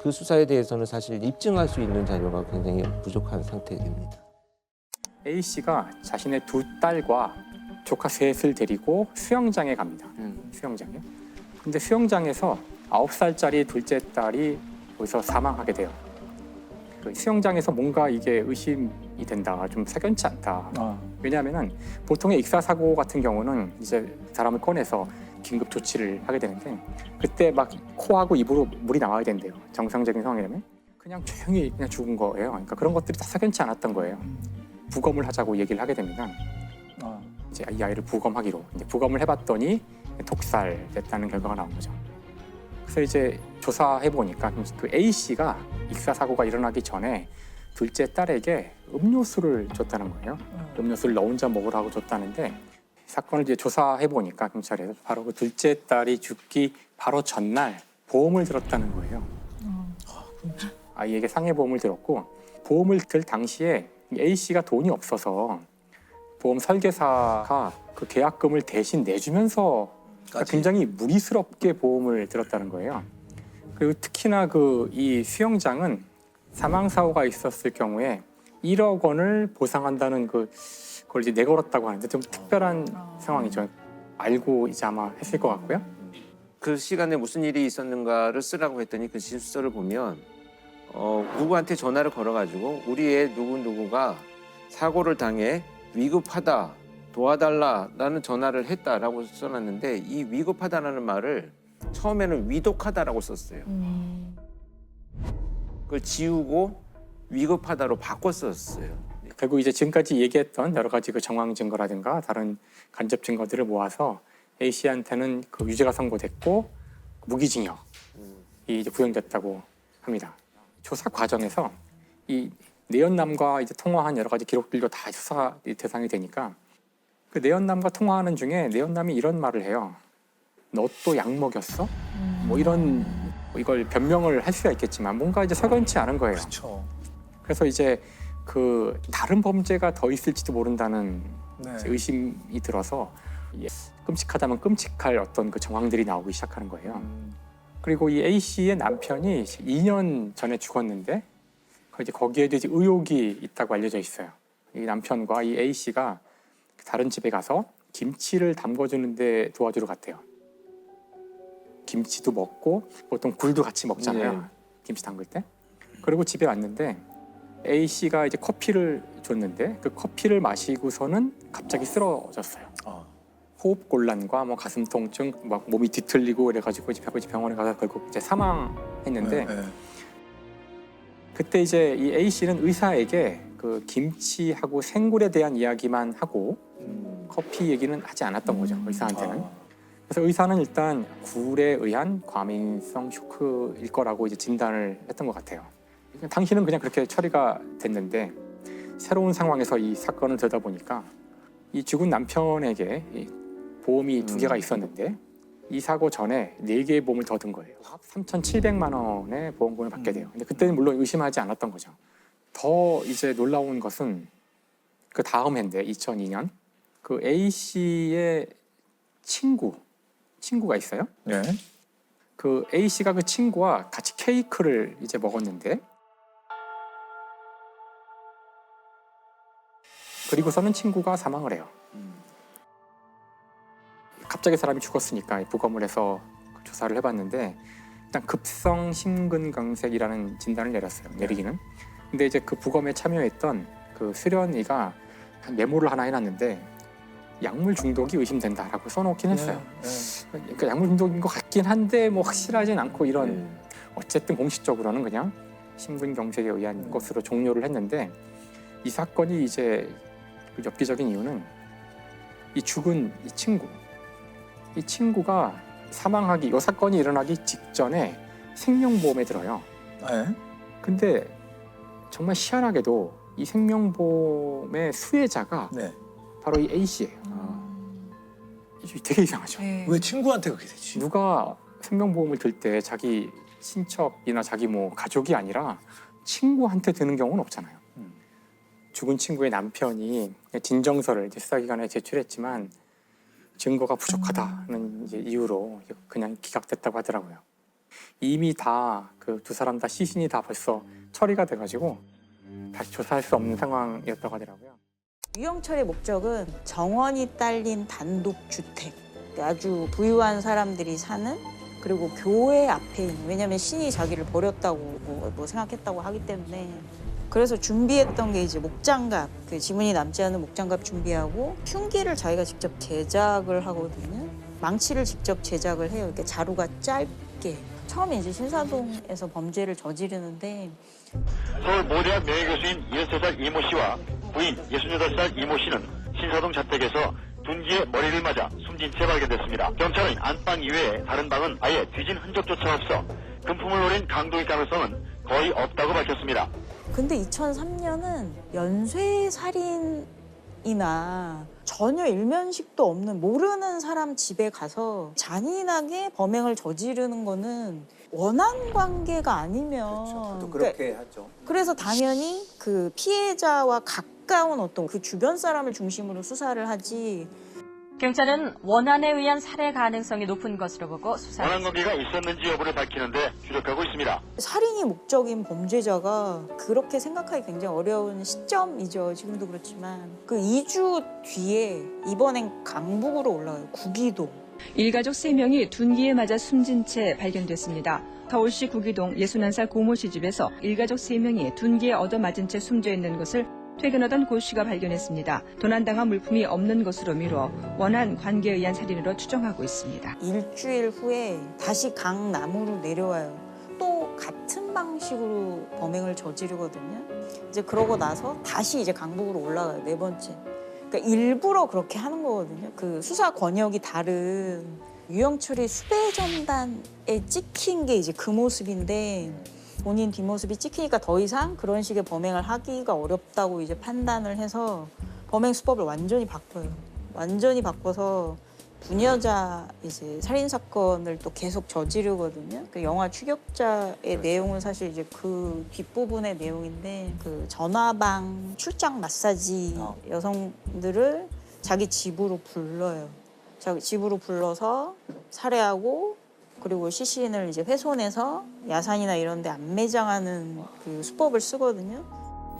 그 수사에 대해서는 사실 입증할 수 있는 자료가 굉장히 부족한 상태입니다. A 씨가 자신의 두 딸과 조카 셋을 데리고 수영장에 갑니다. 수영장에. 근데 수영장에서 9살짜리 둘째 딸이 거기서 사망하게 돼요. 그 수영장에서 뭔가 이게 의심이 된다, 좀 석연치 않다. 왜냐하면은 보통의 익사 사고 같은 경우는 이제 사람을 꺼내서 긴급 조치를 하게 되는데 그때 막 코하고 입으로 물이 나와야 된대요. 정상적인 상황이라면 그냥 조용히 그냥 죽은 거예요. 그러니까 그런 것들이 다 석연치 않았던 거예요. 부검을 하자고 얘기를 하게 됩니다. 이제 이 아이를 부검하기로 이제 부검을 해봤더니 독살됐다는 결과가 나온 거죠. 그래서 이제 조사해 보니까 그 A 씨가 익사 사고가 일어나기 전에 둘째 딸에게 음료수를 줬다는 거예요. 음료수를 너 혼자 먹으라고 줬다는데 사건을 이제 조사해 보니까 경찰에서 바로 그 둘째 딸이 죽기 바로 전날 보험을 들었다는 거예요. 아이에게 상해보험을 들었고 보험을 들 당시에 A 씨가 돈이 없어서 보험 설계사가 그 계약금을 대신 내주면서 그러니까 굉장히 무리스럽게 보험을 들었다는 거예요. 그리고 특히나 그 이 수영장은 사망 사고가 있었을 경우에 1억 원을 보상한다는 그걸 이제 내걸었다고 하는데 좀 특별한 상황이죠. 알고 이제 아마 했을 것 같고요. 그 시간에 무슨 일이 있었는가를 쓰라고 했더니 그 진술서를 보면 누구한테 전화를 걸어가지고 우리 애 누구누구가 사고를 당해 위급하다, 도와달라라는 전화를 했다라고 써놨는데 이 위급하다라는 말을 처음에는 위독하다라고 썼어요. 그걸 지우고 위급하다로 바꿨었어요. 결국 이제 지금까지 얘기했던 여러 가지 그 정황 증거라든가 다른 간접 증거들을 모아서 A 씨한테는 그 유죄가 선고됐고 무기징역이 이제 구형됐다고 합니다. 조사 과정에서 이 내연남과 이제 통화한 여러 가지 기록들도 다 수사 대상이 되니까 그 내연남과 통화하는 중에 내연남이 이런 말을 해요. 너 또 약 먹였어? 뭐 이런 이걸 변명을 할 수가 있겠지만 뭔가 이제 석연치 않은 거예요. 그렇죠. 그래서 이제 그 다른 범죄가 더 있을지도 모른다는 네. 이제 의심이 들어서 끔찍하다면 끔찍할 어떤 그 정황들이 나오기 시작하는 거예요. 그리고 이 A 씨의 남편이 2년 전에 죽었는데 이제 거기에도 이제 의혹이 있다고 알려져 있어요. 이 남편과 이 A 씨가 다른 집에 가서 김치를 담궈주는데 도와주러 갔대요. 김치도 먹고 보통 굴도 같이 먹잖아요. 네. 김치 담글 때. 그리고 집에 왔는데 A 씨가 이제 커피를 줬는데 그 커피를 마시고서는 갑자기 쓰러졌어요. 호흡 곤란과 뭐 가슴 통증, 막 몸이 뒤틀리고 이래가지고 이제 병원에 가서 결국 이제 사망했는데 그때 이제 이 A 씨는 의사에게 그 김치하고 생굴에 대한 이야기만 하고 커피 얘기는 하지 않았던 거죠. 의사한테는. 그래서 의사는 일단 굴에 의한 과민성 쇼크일 거라고 이제 진단을 했던 것 같아요. 당시는 그냥 그렇게 처리가 됐는데 새로운 상황에서 이 사건을 들여다보니까 이 죽은 남편에게 이 보험이 2개가 있었는데 이 사고 전에 4개의 보험을 더 든 거예요. 3,700만 원의 보험금을 받게 돼요. 근데 그때는 물론 의심하지 않았던 거죠. 더 이제 놀라운 것은 그 다음 해인데 2002년 그 A 씨의 친구가 있어요. 네. 그 A 씨가 그 친구와 같이 케이크를 이제 먹었는데 그리고서는 친구가 사망을 해요. 갑자기 사람이 죽었으니까 부검을 해서 조사를 해봤는데 일단 급성 심근경색이라는 진단을 내리기는. 근데 이제 그 부검에 참여했던 그 수련이가 메모를 하나 해놨는데 약물 중독이 의심된다라고 써놓긴 했어요. 그러니까 약물 중독인 것 같긴 한데 뭐 확실하진 않고 이런 어쨌든 공식적으로는 그냥 심근경색에 의한 것으로 종료를 했는데 이 사건이 이제 그 엽기적인 이유는 이 죽은 이 친구가 사망하기, 이 사건이 일어나기 직전에 생명보험에 들어요. 근데 정말 희한하게도 이 생명보험의 수혜자가 바로 이 A 씨예요. 되게 이상하죠. 왜 친구한테 그렇게 되지? 누가 생명보험을 들 때 자기 친척이나 자기 뭐 가족이 아니라 친구한테 드는 경우는 없잖아요. 죽은 친구의 남편이 진정서를 이제 수사기관에 제출했지만 증거가 부족하다는 이제 이유로 그냥 기각됐다고 하더라고요. 이미 다 그 두 사람 다 시신이 다 벌써 처리가 돼가지고 다시 조사할 수 없는 상황이었다고 하더라고요. 유영철의 목적은 정원이 딸린 단독 주택, 아주 부유한 사람들이 사는, 그리고 교회 앞에 있는, 왜냐하면 신이 자기를 버렸다고 뭐 생각했다고 하기 때문에. 그래서 준비했던 게 이제 목장갑, 그 지문이 남지 않은 목장갑 준비하고 흉기를 자기가 직접 제작을 하거든요. 망치를 직접 제작을 해요. 이렇게 자루가 짧게. 처음에 이제 신사동에서 범죄를 저지르는데 서울 모대학 명예교수인 63살 이모 씨와 부인 68살 이모 씨는 신사동 자택에서 둔기에 머리를 맞아 숨진 채 발견됐습니다. 경찰은 안방 이외에 다른 방은 아예 뒤진 흔적조차 없어 금품을 노린 강도일 가능성은 거의 없다고 밝혔습니다. 근데 2003년은 연쇄살인이나 전혀 일면식도 없는 모르는 사람 집에 가서 잔인하게 범행을 저지르는 거는 원한 관계가 아니면 또 그렇게 하죠. 그래서 당연히 그 피해자와 가까운 어떤 그 주변 사람을 중심으로 수사를 하지. 경찰은 원한에 의한 살해 가능성이 높은 것으로 보고 수사했습니다. 원한 관계가 있었는지 여부를 밝히는데 주력하고 있습니다. 살인이 목적인 범죄자가 그렇게 생각하기 굉장히 어려운 시점이죠. 지금도 그렇지만 그 2주 뒤에 이번엔 강북으로 올라가요. 구기동. 일가족 3명이 둔기에 맞아 숨진 채 발견됐습니다. 서울시 구기동 61살 고모 씨 집에서 일가족 3명이 둔기에 얻어맞은 채 숨져 있는 것을 퇴근하던 고 씨가 발견했습니다. 도난당한 물품이 없는 것으로 미뤄 원한 관계에 의한 살인으로 추정하고 있습니다. 일주일 후에 다시 강남으로 내려와요. 또 같은 방식으로 범행을 저지르거든요. 이제 그러고 나서 다시 이제 강북으로 올라가요. 4번째. 그러니까 일부러 그렇게 하는 거거든요. 그 수사 권역이 다른 유영철이 수배 전단에 찍힌 게 이제 그 모습인데 본인 뒷모습이 찍히니까 더 이상 그런 식의 범행을 하기가 어렵다고 이제 판단을 해서 범행 수법을 완전히 바꿔요. 완전히 바꿔서 부녀자 이제 살인 사건을 또 계속 저지르거든요. 그 영화 추격자의 내용은 사실 이제 그 뒷부분의 내용인데 그 전화방 출장 마사지 여성들을 자기 집으로 불러요. 자기 집으로 불러서 살해하고 그리고 시신을 이제 훼손해서 야산이나 이런 데 안 매장하는 그 수법을 쓰거든요.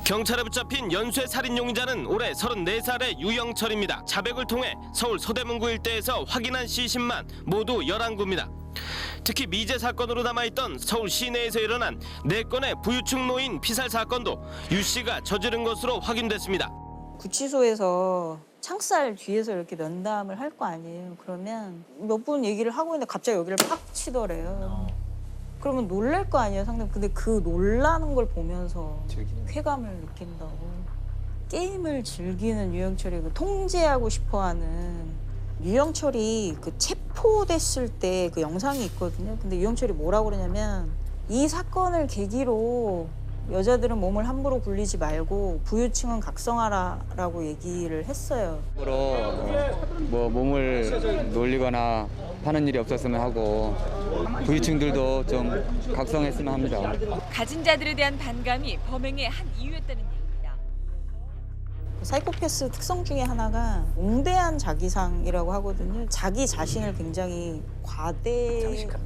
경찰에 붙잡힌 연쇄 살인 용의자는 올해 34살의 유영철입니다. 자백을 통해 서울 서대문구 일대에서 확인한 시신만 모두 11구입니다. 특히 미제 사건으로 남아있던 서울 시내에서 일어난 4건의 부유층 노인 피살 사건도 유 씨가 저지른 것으로 확인됐습니다. 구치소에서 창살 뒤에서 이렇게 면담을 할 거 아니에요. 그러면 몇 분 얘기를 하고 있는데 갑자기 여기를 팍 치더래요. 그러면 놀랄 거 아니에요, 상대방. 근데 그 놀라는 걸 보면서 쾌감을 느낀다고. 게임을 즐기는 유영철이 그 통제하고 싶어하는 유영철이 그 체포됐을 때 그 영상이 있거든요. 근데 유영철이 뭐라고 그러냐면 이 사건을 계기로 여자들은 몸을 함부로 굴리지 말고 부유층은 각성하라라고 얘기를 했어요. 뭐 몸을 놀리거나 하는 일이 없었으면 하고 부유층들도 좀 각성했으면 합니다. 가진 자들에 대한 반감이 범행의 한 이유였다는 얘기입니다. 사이코패스 특성 중에 하나가 웅대한 자기상이라고 하거든요. 자기 자신을 굉장히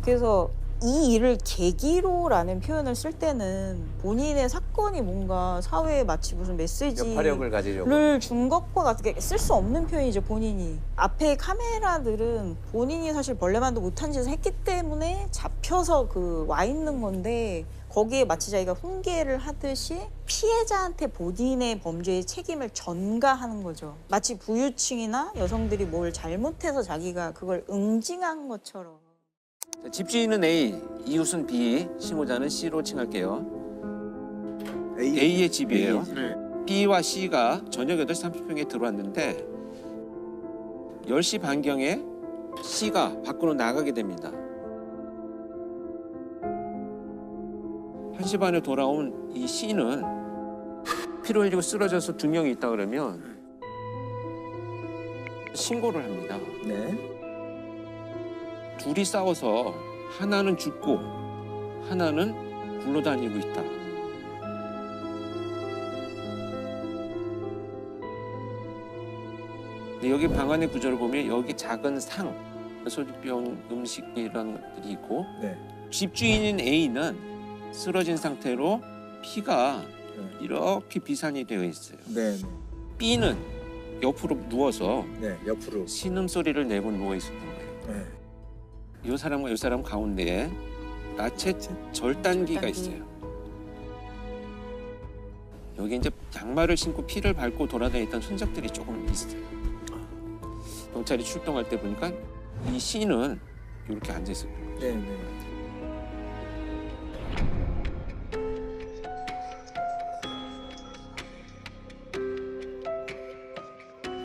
그래서 이 일을 계기로라는 표현을 쓸 때는 본인의 사건이 뭔가 사회에 마치 무슨 메시지를 역할력을 가지려고 준 것과 같게 쓸 수 없는 표현이죠, 본인이. 앞에 카메라들은 본인이 사실 벌레만도 못한 짓을 했기 때문에 잡혀서 그 와 있는 건데 거기에 마치 자기가 훈계를 하듯이 피해자한테 본인의 범죄의 책임을 전가하는 거죠. 마치 부유층이나 여성들이 뭘 잘못해서 자기가 그걸 응징한 것처럼. 집주인은 A, 이웃은 B, 신고자는 C로 칭할게요. A의 집이에요. B와 C가 저녁 8시 30분에 들어왔는데 10시 반경에 C가 밖으로 나가게 됩니다. 1시 반에 돌아온 이 C는 피를 흘리고 쓰러져서 2명이 있다 그러면 신고를 합니다. 둘이 싸워서 하나는 죽고 하나는 굴러다니고 있다. 근데 여기 방안의 구조를 보면 여기 작은 상, 소주병, 음식 이런 것들이 있고 집주인인 A는 쓰러진 상태로 피가 이렇게 비산이 되어 있어요. B는 옆으로 누워서 신음소리를 내고 누워 있었던 거예요. 이 사람과 이 사람 가운데에 나체 절단기가 있어요. 여기 이제 양말을 신고 피를 밟고 돌아다녔던 흔적들이 조금 있어요. 경찰이 출동할 때 보니까 이 C는 이렇게 앉아 있었던 거예요.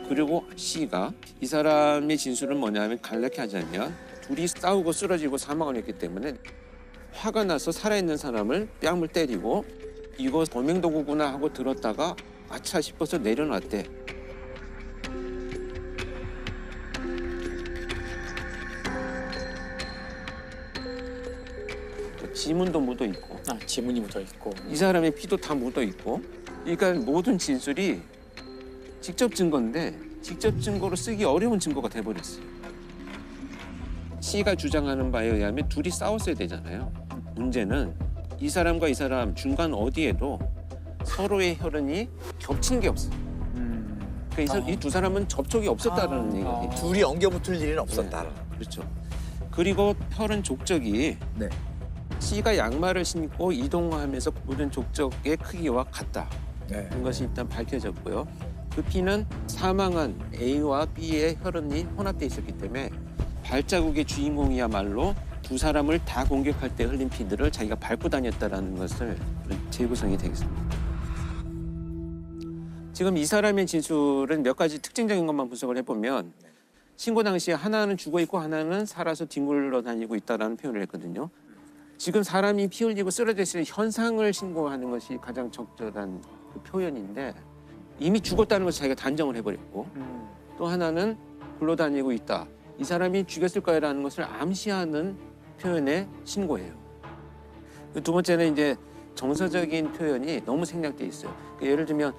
그리고 C가 이 사람의 진술은 뭐냐면 간략히 하자면 둘이 싸우고 쓰러지고 사망을 했기 때문에 화가 나서 살아있는 사람을 뺨을 때리고 이거 범행 도구구나 하고 들었다가 아차 싶어서 내려놨대. 지문도 묻어 있고. 지문이 묻어 있고. 이 사람의 피도 다 묻어 있고. 그러니까 모든 진술이 직접 증거인데 직접 증거로 쓰기 어려운 증거가 돼버렸어요. C가 주장하는 바에 의하면 둘이 싸웠어야 되잖아요. 문제는 이 사람과 이 사람 중간 어디에도 서로의 혈흔이 겹친 게 없어요. 그러니까 이 두 사람은 접촉이 없었다는 얘기예요. 둘이 엉겨붙을 일은 없었다. 그렇죠. 그리고 혈흔 족적이 C가 양말을 신고 이동하면서 묻은 족적의 크기와 같다. 이런 것이 일단 밝혀졌고요. 그 피는 사망한 A와 B의 혈흔이 혼합돼 있었기 때문에 발자국의 주인공이야말로 두 사람을 다 공격할 때 흘린 피들을 자기가 밟고 다녔다는 것을 재구성이 되겠습니다. 지금 이 사람의 진술은 몇 가지 특징적인 것만 분석을 해보면 신고 당시에 하나는 죽어 있고 하나는 살아서 뒹굴러 다니고 있다는 표현을 했거든요. 지금 사람이 피 흘리고 쓰러졌을 현상을 신고하는 것이 가장 적절한 그 표현인데 이미 죽었다는 것을 자기가 단정을 해버렸고 또 하나는 굴러다니고 있다. 이 사람이 죽였을 거라는 것을 암시하는 표현에 신고해요. 두 번째는 이제 정서적인 표현이 너무 생략돼 있어요. 그러니까 예를 들면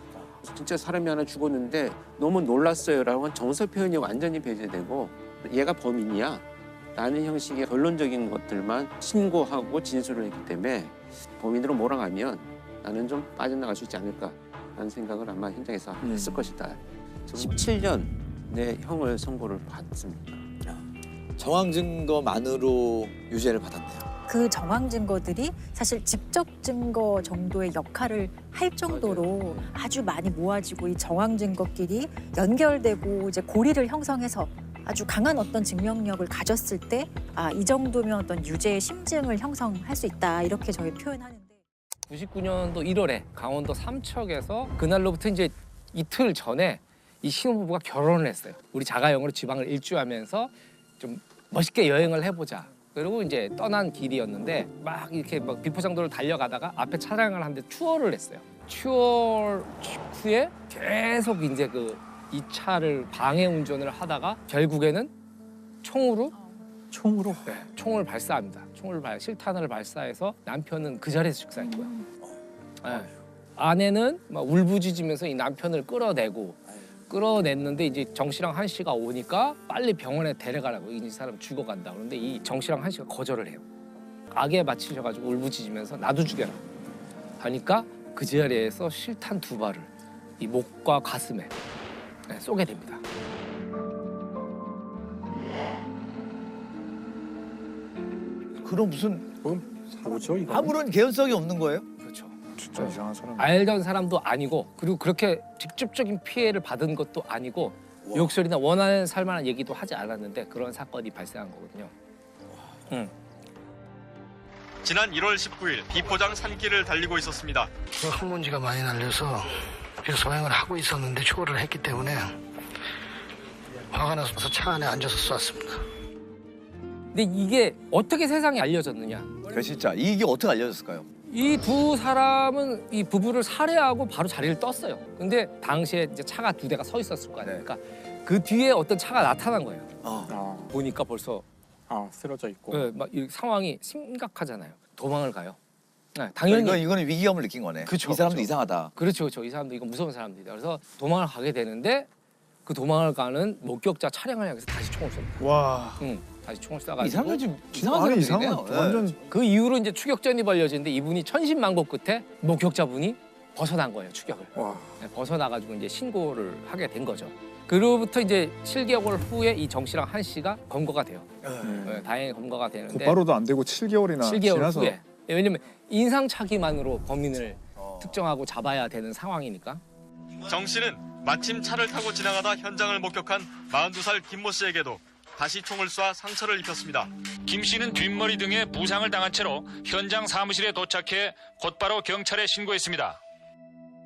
진짜 사람이 하나 죽었는데 너무 놀랐어요라고 한 정서 표현이 완전히 배제되고 얘가 범인이야 라는 형식의 결론적인 것들만 신고하고 진술을 했기 때문에 범인으로 몰아가면 나는 좀 빠져나갈 수 있지 않을까 라는 생각을 아마 현장에서 했을 것이다. 17년 내 형을 선고를 받습니다. 정황 증거만으로 유죄를 받았네요. 그 정황 증거들이 사실 직접 증거 정도의 역할을 할 정도로 아주 많이 모아지고 이 정황 증거끼리 연결되고 이제 고리를 형성해서 아주 강한 어떤 증명력을 가졌을 때 이 정도면 어떤 유죄의 심증을 형성할 수 있다 이렇게 저희 표현하는데 99년도 1월에 강원도 삼척에서 그날로부터 이제 이틀 전에 이 신혼부부가 결혼을 했어요. 우리 자가용으로 지방을 일주하면서 좀 멋있게 여행을 해보자. 그리고 이제 떠난 길이었는데 막 이렇게 막 비포장도를 달려가다가 앞에 차량을 한 대 추월을 했어요. 추월 직후에 계속 이제 이 차를 방해 운전을 하다가 결국에는 총으로 네, 총을 발사합니다. 실탄을 발사해서 남편은 그 자리에서 죽사했고요. 네. 아내는 막 울부짖으면서 이 남편을 끌어냈는데 이제 정 씨랑 한 씨가 오니까 빨리 병원에 데려가라고 이 사람 죽어간다. 그런데 이 정 씨랑 한 씨가 거절을 해요. 악에 맞히셔가지고 울부짖으면서 나도 죽여라 하니까 그 자리에서 실탄 2발을 이 목과 가슴에 쏘게 됩니다. 그럼 무슨 뭐죠 이거? 아무런 개연성이 없는 거예요? 그렇죠. 진짜 이상한 사람. 알던 사람도 아니고 그리고 그렇게 직접적인 피해를 받은 것도 아니고 욕설이나 원하는 살만한 얘기도 하지 않았는데 그런 사건이 발생한 거거든요. 지난 1월 19일 비포장 산길을 달리고 있었습니다. 흙먼지가 많이 날려서 소행을 하고 있었는데 추월을 했기 때문에 화가 나서 차 안에 앉아서 쐈습니다. 근데 이게 어떻게 세상에 알려졌느냐? 그래 진짜 이게 어떻게 알려졌을까요? 이 두 사람은 이 부부를 살해하고 바로 자리를 떴어요. 근데 당시에 이제 차가 2대가 서 있었을 거 아닙니까? 그 뒤에 어떤 차가 나타난 거예요. 보니까 벌써 쓰러져 있고. 네, 막 이 상황이 심각하잖아요. 도망을 가요. 네, 당연히 이거는 위기감을 느낀 거네. 그쵸, 이 사람도 그쵸. 이상하다. 그렇죠. 이 사람도 이거 무서운 사람들이다. 그래서 도망을 가게 되는데 그 도망을 가는 목격자 차량을 향해서 다시 총을 쏩니다. 와. 다시 총을 쏴가지고 이 사람들 좀 아니, 이상한 사람들이네요. 완전 그 이후로 이제 추격전이 벌려지는데 이분이 천신만고 끝에 목격자분이 벗어난 거예요, 추격을. 네, 벗어나가지고 이제 신고를 하게 된 거죠. 그로부터 이제 7개월 후에 이 정 씨랑 한 씨가 검거가 돼요. 네, 다행히 검거가 되는데 곧바로도 안 되고 7개월이나 7개월 지나서 후에. 왜냐면 인상착의만으로 범인을 특정하고 잡아야 되는 상황이니까. 정 씨는 마침 차를 타고 지나가다 현장을 목격한 42살 김모 씨에게도 다시 총을 쏴 상처를 입혔습니다. 김 씨는 뒷머리 등에 부상을 당한 채로 현장 사무실에 도착해 곧바로 경찰에 신고했습니다.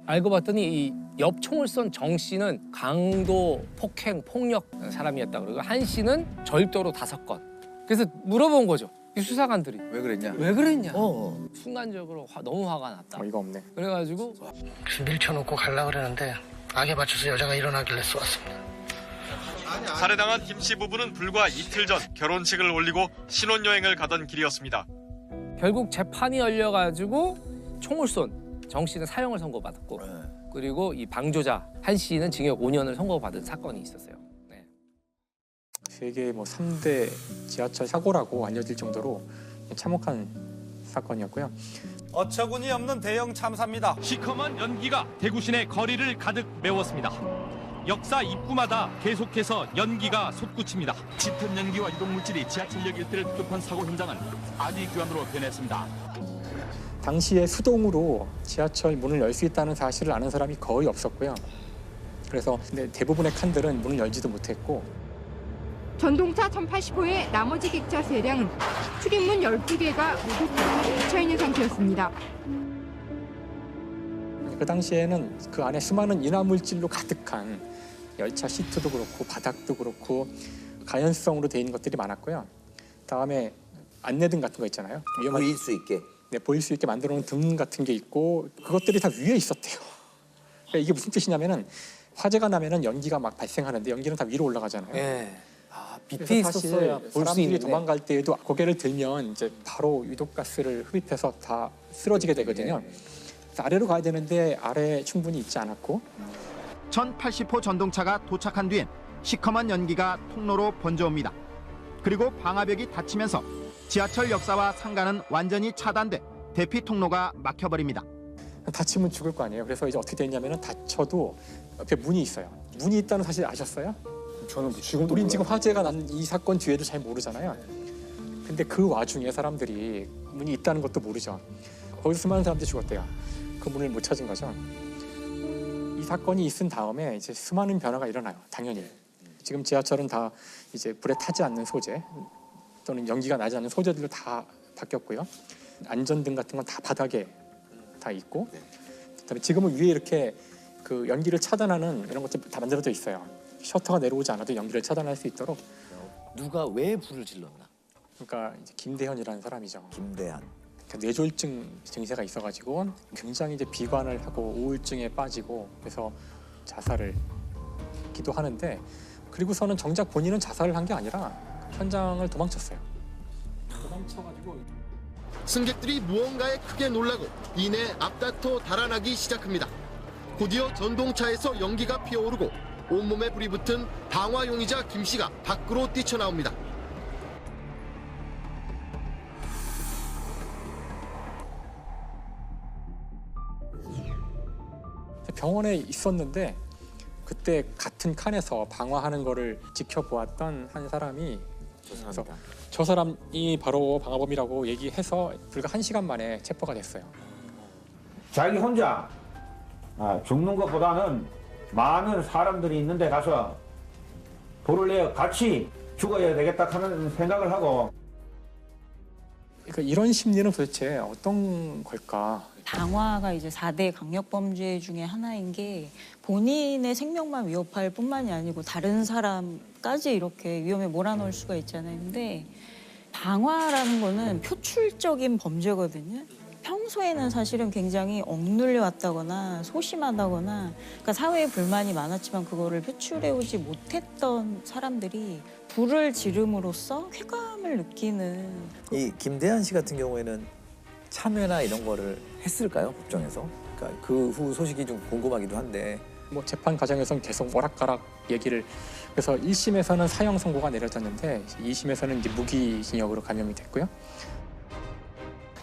알고 봤더니 이 옆 총을 쏜 정 씨는 강도 폭행, 폭력 사람이었다. 그리고 한 씨는 절도로 5건. 그래서 물어본 거죠. 이 수사관들이. 왜 그랬냐? 왜 그랬냐? 순간적으로 너무 화가 났다. 이거 없네. 그래가지고 밀쳐놓고 가려고 그러는데 악에 맞춰서 여자가 일어나길래 쏘았습니다. 살해당한 김 씨 부부는 불과 이틀 전 결혼식을 올리고 신혼여행을 가던 길이었습니다. 결국 재판이 열려가지고 총을 쏜 정 씨는 사형을 선고받았고 그리고 이 방조자 한 씨는 징역 5년을 선고받은 사건이 있었어요. 네. 세계 3대 지하철 사고라고 알려질 정도로 참혹한 사건이었고요. 어처구니 없는 대형 참사입니다. 시커먼 연기가 대구 시내 거리를 가득 메웠습니다. 역사 입구마다 계속해서 연기가 솟구칩니다. 짙은 연기와 유독물질이 지하철역 일대를 덮은 사고 현장은 안위교환으로 변했습니다. 당시에 수동으로 지하철 문을 열 수 있다는 사실을 아는 사람이 거의 없었고요. 그래서 대부분의 칸들은 문을 열지도 못했고 전동차 1080호의 나머지 객차 세량은 출입문 12개가 모두 닫혀있는 상태였습니다. 그 당시에는 그 안에 수많은 인화물질로 가득한 열차 시트도 그렇고 바닥도 그렇고 가연성으로 돼 있는 것들이 많았고요. 다음에 안내등 같은 거 있잖아요. 보일 수 있게. 네, 보일 수 있게 만들어 놓은 등 같은 게 있고 그것들이 다 위에 있었대요. 그러니까 이게 무슨 뜻이냐면은 화재가 나면은 연기가 막 발생하는데 연기는 다 위로 올라가잖아요. 그래서 밑에 사실 있었어야 볼 수 사람들이 있는데. 도망갈 때에도 고개를 들면 이제 바로 유독가스를 흡입해서 다 쓰러지게 되거든요. 그래서 아래로 가야 되는데 아래에 충분히 있지 않았고 1080호 전동차가 도착한 뒤엔 시커먼 연기가 통로로 번져옵니다. 그리고 방화벽이 닫히면서 지하철 역사와 상가는 완전히 차단돼 대피 통로가 막혀버립니다. 다치면 죽을 거 아니에요. 그래서 이제 어떻게 됐냐면은 다쳐도 옆에 문이 있어요. 문이 있다는 사실 아셨어요? 저는 지금도 우린 몰라요. 지금 화재가 난 이 사건 뒤에도 잘 모르잖아요. 근데 그 와중에 사람들이 문이 있다는 것도 모르죠. 거기서 수많은 사람들이 죽었대요. 그 문을 못 찾은 거죠. 이 사건이 있은 다음에 이제 수많은 변화가 일어나요. 당연히. 지금 지하철은 다 이제 불에 타지 않는 소재 또는 연기가 나지 않는 소재들로 다 바뀌었고요. 안전등 같은 건 다 바닥에 다 있고, 그다음에 지금은 위에 이렇게 그 연기를 차단하는 이런 것들 다 만들어져 있어요. 셔터가 내려오지 않아도 연기를 차단할 수 있도록. 누가 왜 불을 질렀나? 그러니까 이제 김대현이라는 사람이죠. 김대한. 그러니까 뇌졸중 증세가 있어가지고 굉장히 이제 비관을 하고 우울증에 빠지고 그래서 자살을 기도하는데, 그리고서는 정작 본인은 자살을 한 게 아니라 현장을 도망쳤어요. 도망쳐가지고 승객들이 무언가에 크게 놀라고 이내 앞다퉈 달아나기 시작합니다. 곧이어 전동차에서 연기가 피어오르고 온몸에 불이 붙은 방화용의자 김 씨가 밖으로 뛰쳐나옵니다. 병원에 있었는데 그때 같은 칸에서 방화하는 거를 지켜보았던 한 사람이 그래서 저 사람이 바로 방화범이라고 얘기해서 불과 1시간 만에 체포가 됐어요. 자기 혼자 죽는 것보다는 많은 사람들이 있는 데 가서 불을 내어 같이 죽어야 되겠다 하는 생각을 하고. 그러니까 이런 심리는 도대체 어떤 걸까? 방화가 이제 4대 강력범죄 중에 하나인 게 본인의 생명만 위협할 뿐만이 아니고 다른 사람까지 이렇게 위험에 몰아넣을 수가 있잖아요. 근데 방화라는 거는 표출적인 범죄거든요. 평소에는 사실은 굉장히 억눌려 왔다거나 소심하다거나 그러니까 사회에 불만이 많았지만 그거를 표출해오지 못했던 사람들이 불을 지름으로써 쾌감을 느끼는. 이 김대한 씨 같은 경우에는 참여나 이런 거를 했을까요? 법정에서? 그러니까 그 후 소식이 좀 궁금하기도 한데. 뭐 재판 과정에서는 계속 오락가락 얘기를, 그래서 1심에서는 사형 선고가 내려졌는데 2심에서는 이제 무기징역으로 감형이 됐고요.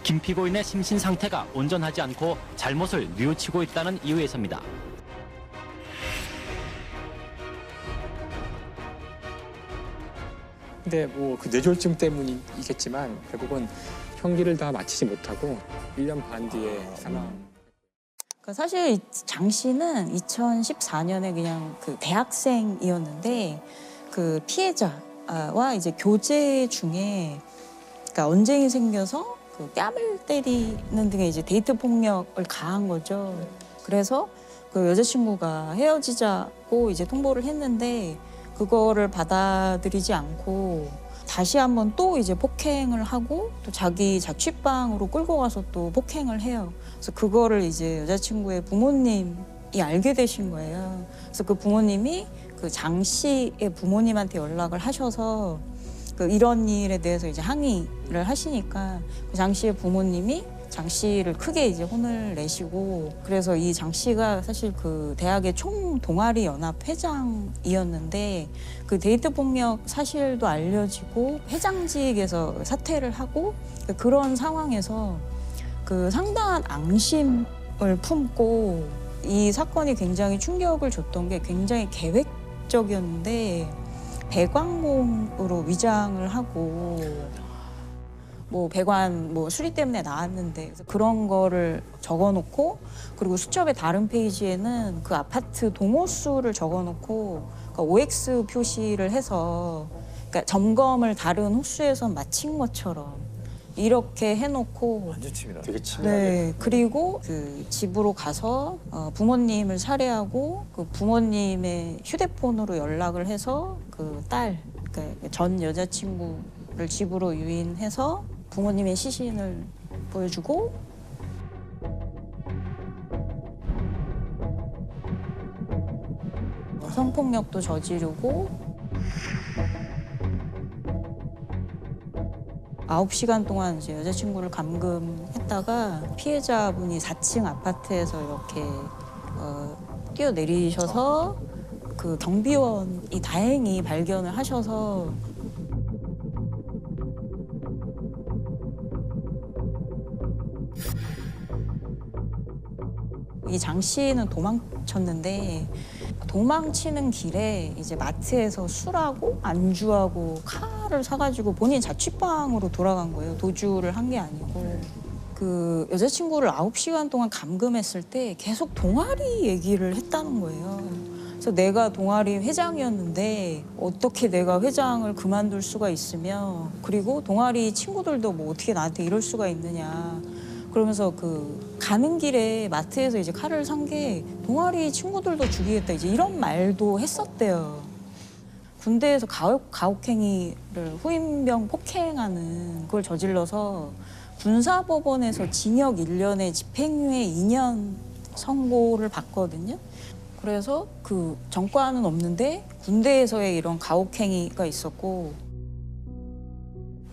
김 피고인의 심신 상태가 온전하지 않고 잘못을 뉘우치고 있다는 이유에서입니다. 근데 뭐 그 뇌졸중 때문이겠지만 결국은 형기를 다 마치지 못하고 1년 반 뒤에 사망. 그러니까 사실 장 씨는 2014년에 그냥 그 대학생이었는데 그 피해자와 이제 교제 중에 그러니까 언쟁이 생겨서 그 뺨을 때리는 등의 이제 데이트 폭력을 가한 거죠. 그래서 그 여자친구가 헤어지자고 이제 통보를 했는데 그거를 받아들이지 않고 다시 한번 또 이제 폭행을 하고 또 자기 자취방으로 끌고 가서 또 폭행을 해요. 그래서 그거를 이제 여자친구의 부모님이 알게 되신 거예요. 그래서 그 부모님이 그 장 씨의 부모님한테 연락을 하셔서 그 이런 일에 대해서 이제 항의를 하시니까 그 장 씨의 부모님이 장 씨를 크게 이제 혼을 내시고, 그래서 이 장 씨가 사실 그 대학의 총동아리 연합 회장이었는데 그 데이트 폭력 사실도 알려지고 회장직에서 사퇴를 하고 그런 상황에서 그 상당한 앙심을 품고 이 사건이 굉장히 충격을 줬던 게 굉장히 계획적이었는데 배관공으로 위장을 하고 뭐 배관 뭐 수리 때문에 나왔는데 그런 거를 적어놓고 그리고 수첩의 다른 페이지에는 그 아파트 동호수를 적어놓고 그러니까 OX 표시를 해서 그러니까 점검을 다른 호수에서 마친 것처럼 이렇게 해놓고 완전 치밀하네. 되게 치밀하게. 네, 그리고 그 집으로 가서 부모님을 살해하고 그 부모님의 휴대폰으로 연락을 해서 그 딸, 그러니까 전 여자친구를 집으로 유인해서 부모님의 시신을 보여주고 성폭력도 저지르고 9시간 동안 이제 여자친구를 감금했다가 피해자분이 4층 아파트에서 이렇게 뛰어내리셔서 그 경비원이 다행히 발견을 하셔서 이 장 씨는 도망쳤는데 도망치는 길에 이제 마트에서 술하고 안주하고 칼을 사가지고 본인 자취방으로 돌아간 거예요. 도주를 한 게 아니고. 그 여자친구를 9시간 동안 감금했을 때 계속 동아리 얘기를 했다는 거예요. 그래서 내가 동아리 회장이었는데 어떻게 내가 회장을 그만둘 수가 있으며, 그리고 동아리 친구들도 뭐 어떻게 나한테 이럴 수가 있느냐. 그러면서 그 가는 길에 마트에서 이제 칼을 산 게 동아리 친구들도 죽이겠다 이제 이런 말도 했었대요. 군대에서 가혹행위를 후임병 폭행하는 그걸 저질러서 군사법원에서 징역 1년에 집행유예 2년 선고를 받거든요. 그래서 그 전과는 없는데 군대에서의 이런 가혹행위가 있었고,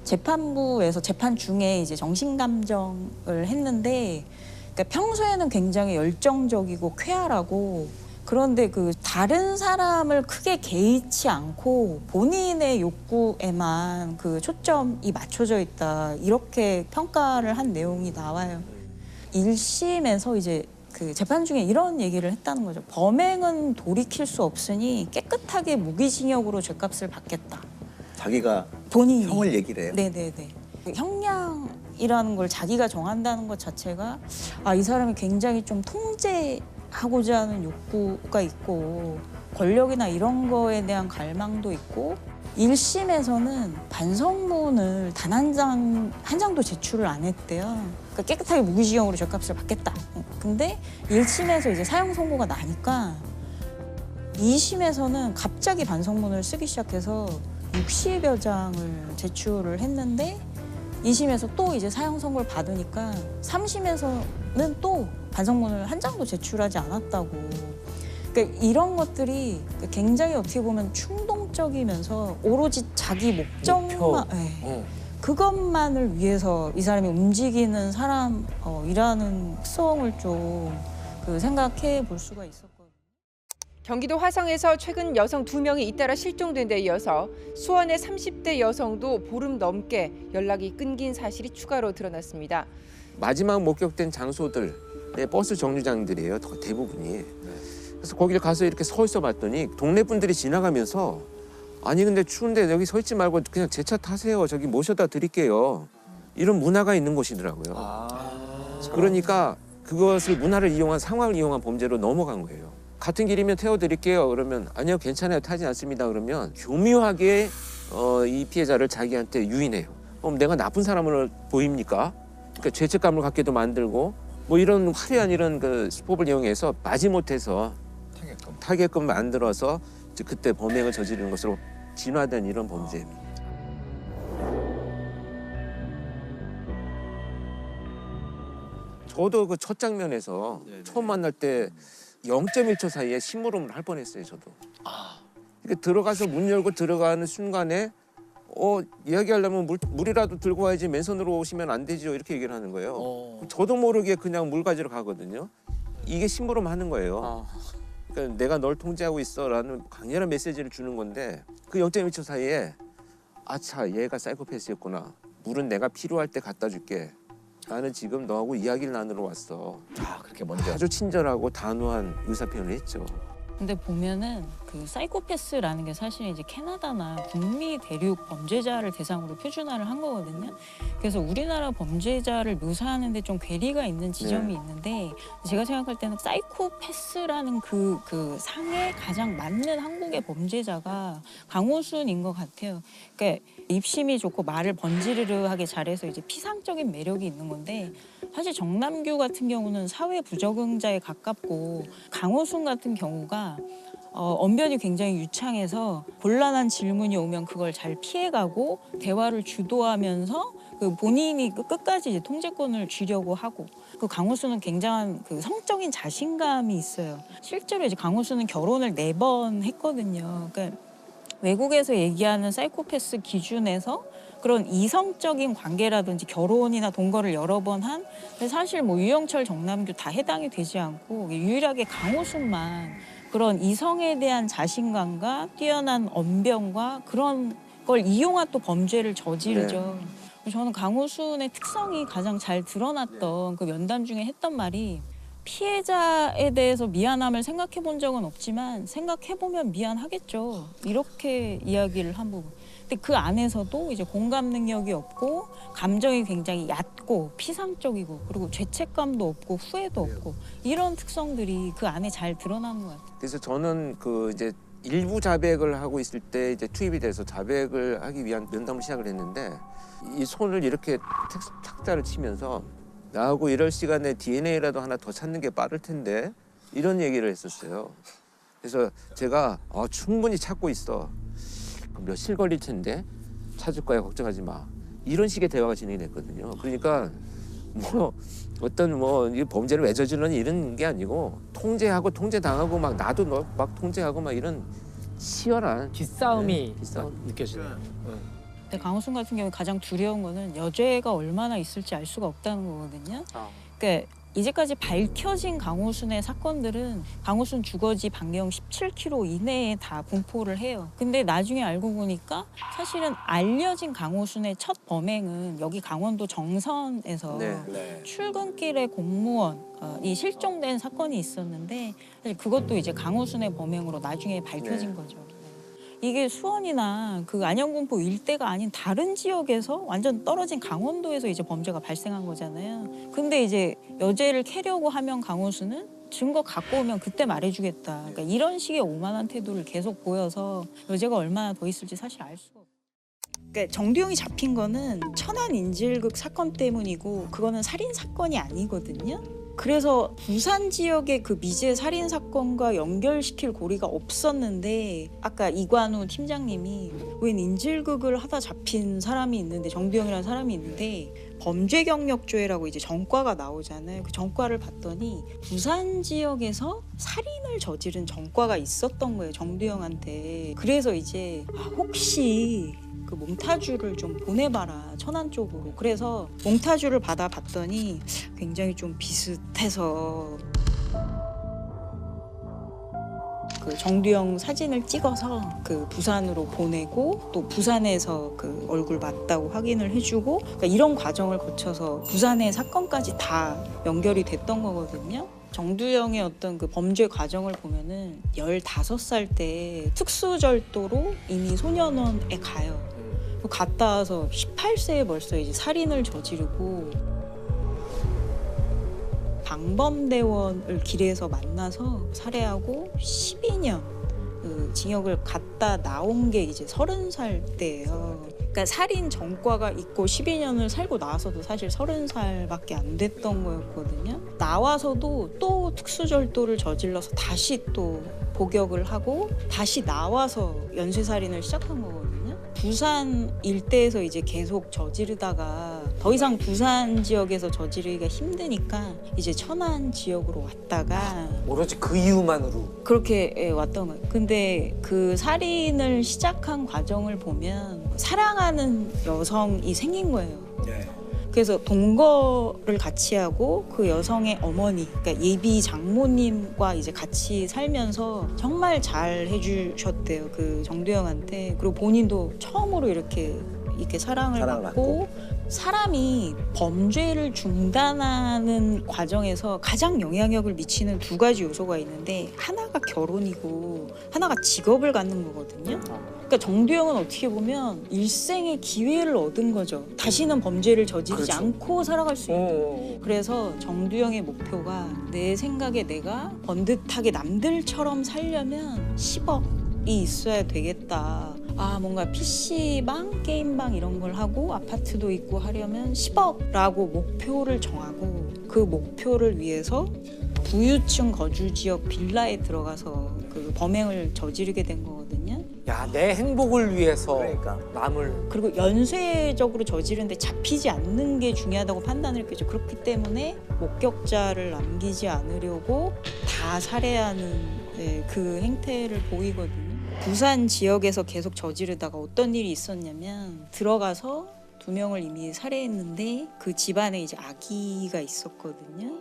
재판부에서 재판 중에 이제 정신감정을 했는데, 그러니까 평소에는 굉장히 열정적이고 쾌활하고, 그런데 그 다른 사람을 크게 개의치 않고 본인의 욕구에만 그 초점이 맞춰져 있다, 이렇게 평가를 한 내용이 나와요. 1심에서 이제 그 재판 중에 이런 얘기를 했다는 거죠. 범행은 돌이킬 수 없으니 깨끗하게 무기징역으로 죗값을 받겠다. 자기가 본인이 형을 얘기를 해요. 네네네. 형량이라는 걸 자기가 정한다는 것 자체가 이 사람이 굉장히 좀 통제하고자 하는 욕구가 있고 권력이나 이런 거에 대한 갈망도 있고, 1심에서는 반성문을 단 한 장도 제출을 안 했대요. 그러니까 깨끗하게 무기징역으로 죗값을 받겠다. 근데 1심에서 이제 사형 선고가 나니까 2심에서는 갑자기 반성문을 쓰기 시작해서 60여 장을 제출을 했는데 2심에서 또 이제 사형 선고를 받으니까 3심에서는 또 반성문을 한 장도 제출하지 않았다고. 그러니까 이런 것들이 굉장히 어떻게 보면 충동적이면서 오로지 자기 목적만, 그것만을 위해서 이 사람이 움직이는 사람이라는 특성을 좀 생각해 볼 수가 있었거든요. 경기도 화성에서 최근 여성 2명이 잇따라 실종된 데 이어서 수원의 30대 여성도 보름 넘게 연락이 끊긴 사실이 추가로 드러났습니다. 마지막 목격된 장소들의 버스 정류장들이에요. 대부분이. 그래서 거기를 가서 이렇게 서 있어 봤더니 동네 분들이 지나가면서 아니 근데 추운데 여기 서 있지 말고 그냥 제 차 타세요. 저기 모셔다 드릴게요. 이런 문화가 있는 곳이더라고요. 그러니까 그것을 문화를 이용한 상황을 이용한 범죄로 넘어간 거예요. 같은 길이면 태워드릴게요. 그러면 아니요 괜찮아요 타지 않습니다. 그러면 교묘하게 이 피해자를 자기한테 유인해요. 그럼 내가 나쁜 사람으로 보입니까? 그러니까 죄책감을 갖게도 만들고 뭐 이런 화려한 이런 그 수법을 이용해서 마지못해서 타게끔 만들어서 그때 범행을 저지르는 것으로 진화된 이런 범죄입니다. 저도 그 첫 장면에서 처음 만날 때 0.1초 사이에 심부름을 할 뻔했어요. 저도. 이렇게 들어가서 문 열고 들어가는 순간에 이야기하려면 물이라도 들고 와야지 맨손으로 오시면 안 되죠. 이렇게 얘기를 하는 거예요. 저도 모르게 그냥 물 가지러 가거든요. 이게 심부름 하는 거예요. 그러니까 내가 널 통제하고 있어라는 강렬한 메시지를 주는 건데 그 0.1초 사이에 아차 얘가 사이코패스였구나. 물은 내가 필요할 때 갖다 줄게. 나는 지금 너하고 이야기를 나누러 왔어. 그렇게 먼저. 아주 친절하고 단호한 의사표현을 했죠. 근데 보면은 그 사이코패스라는 게 사실 이제 캐나다나 북미 대륙 범죄자를 대상으로 표준화를 한 거거든요. 그래서 우리나라 범죄자를 묘사하는데 좀 괴리가 있는 지점이 있는데 제가 생각할 때는 사이코패스라는 그 상에 가장 맞는 한국의 범죄자가 강호순인 것 같아요. 그러니까 입심이 좋고 말을 번지르르하게 잘해서 이제 피상적인 매력이 있는 건데 사실 정남규 같은 경우는 사회 부적응자에 가깝고 강호순 같은 경우가 언변이 굉장히 유창해서 곤란한 질문이 오면 그걸 잘 피해가고 대화를 주도하면서 그 본인이 끝까지 이제 통제권을 쥐려고 하고, 그 강호수는 굉장한 그 성적인 자신감이 있어요. 실제로 이제 강호수는 결혼을 4번 했거든요. 그러니까 외국에서 얘기하는 사이코패스 기준에서 그런 이성적인 관계라든지 결혼이나 동거를 여러 번 한 사실 뭐 유영철, 정남규 다 해당이 되지 않고 유일하게 강호순만 그런 이성에 대한 자신감과 뛰어난 언변과 그런 걸 이용한 또 범죄를 저지르죠. 저는 강호순의 특성이 가장 잘 드러났던 그 면담 중에 했던 말이 피해자에 대해서 미안함을 생각해 본 적은 없지만 생각해 보면 미안하겠죠. 이렇게 이야기를 한 부분. 근데 그 안에서도 이제 공감 능력이 없고 감정이 굉장히 얕고 피상적이고 그리고 죄책감도 없고 후회도 없고 이런 특성들이 그 안에 잘 드러나는 것 같아요. 그래서 저는 그 이제 일부 자백을 하고 있을 때 이제 투입이 돼서 자백을 하기 위한 면담을 시작을 했는데 이 손을 이렇게 탁자를 치면서 나하고 이럴 시간에 DNA라도 하나 더 찾는 게 빠를 텐데 이런 얘기를 했었어요. 그래서 제가 충분히 찾고 있어. 며칠 걸릴 텐데 찾을 거야 걱정하지 마. 이런 식의 대화가 진행이 됐거든요. 그러니까 뭐 어떤 뭐 이 범죄를 왜 저질러니 이런 게 아니고 통제하고 통제당하고 막 나도 너 막 통제하고 막 이런 치열한 기싸움이 느껴지네요. 근데 강호순 같은 경우에 가장 두려운 거는 여죄가 얼마나 있을지 알 수가 없다는 거거든요. 그러니까 이제까지 밝혀진 강호순의 사건들은 강호순 주거지 반경 17km 이내에 다 분포를 해요. 근데 나중에 알고 보니까 사실은 알려진 강호순의 첫 범행은 여기 강원도 정선에서 출근길에 공무원이 실종된 사건이 있었는데 사실 그것도 이제 강호순의 범행으로 나중에 밝혀진 거죠. 이게 수원이나 그 안양군포 일대가 아닌 다른 지역에서 완전 떨어진 강원도에서 이제 범죄가 발생한 거잖아요. 근데 이제 여죄를 캐려고 하면 강호순은 증거 갖고 오면 그때 말해주겠다. 그러니까 이런 식의 오만한 태도를 계속 보여서 여죄가 얼마나 더 있을지 사실 알 수가 없어요. 그러니까 정두영이 잡힌 거는 천안 인질극 사건 때문이고 그거는 살인 사건이 아니거든요. 그래서 부산 지역의 그 미제 살인 사건과 연결시킬 고리가 없었는데 아까 이관우 팀장님이 웬 인질극을 하다 잡힌 사람이 있는데 정두영이라는 사람이 있는데 범죄 경력조회라고 이제 전과가 나오잖아요. 그 전과를 봤더니 부산 지역에서 살인을 저지른 전과가 있었던 거예요. 정두영한테. 그래서 이제 혹시 그 몽타주를 좀 보내봐라 천안 쪽으로. 그래서 몽타주를 받아봤더니 굉장히 좀 비슷해서 그 정두영 사진을 찍어서 그 부산으로 보내고 또 부산에서 그 얼굴 맞다고 확인을 해주고 그러니까 이런 과정을 거쳐서 부산의 사건까지 다 연결이 됐던 거거든요. 정두영의 어떤 그 범죄 과정을 보면은 15살 때 특수절도로 이미 소년원에 가요. 갔다 와서 18세에 벌써 이제 살인을 저지르고 방범대원을 길에서 만나서 살해하고 12년 그 징역을 갔다 나온 게 이제 30살 때예요. 그러니까 살인 전과가 있고 12년을 살고 나와서도 사실 30살밖에 안 됐던 거였거든요. 나와서도 또 특수절도를 저질러서 다시 또 복역을 하고 다시 나와서 연쇄살인을 시작한 거거든요. 부산 일대에서 이제 계속 저지르다가 더 이상 부산 지역에서 저지르기가 힘드니까 이제 천안 지역으로 왔다가 오로지 그 이유만으로 그렇게 왔던 거예요. 근데 그 살인을 시작한 과정을 보면 사랑하는 여성이 생긴 거예요. 그래서 동거를 같이 하고 그 여성의 어머니, 그러니까 예비 장모님과 이제 같이 살면서 정말 잘 해주셨대요. 그 정두영한테. 그리고 본인도 처음으로 이렇게 사랑을 받고 사람이 범죄를 중단하는 과정에서 가장 영향력을 미치는 두 가지 요소가 있는데 하나가 결혼이고 하나가 직업을 갖는 거거든요. 그러니까 정두영은 어떻게 보면 일생의 기회를 얻은 거죠. 다시는 범죄를 저지르지 않고 살아갈 수 있는. 그래서 정두영의 목표가 내 생각에 내가 번듯하게 남들처럼 살려면 10억이 있어야 되겠다. 뭔가 PC방, 게임방 이런 걸 하고 아파트도 있고 하려면 10억라고 목표를 정하고 그 목표를 위해서 부유층 거주지역 빌라에 들어가서 그 범행을 저지르게 된 거거든요. 야, 내 행복을 위해서 남을 그리고 연쇄적으로 저지르는데 잡히지 않는 게 중요하다고 판단을 했겠죠. 그렇기 때문에 목격자를 남기지 않으려고 다 살해하는 그 행태를 보이거든요. 부산 지역에서 계속 저지르다가 어떤 일이 있었냐면 들어가서 2명을 이미 살해했는데 그 집안에 이제 아기가 있었거든요.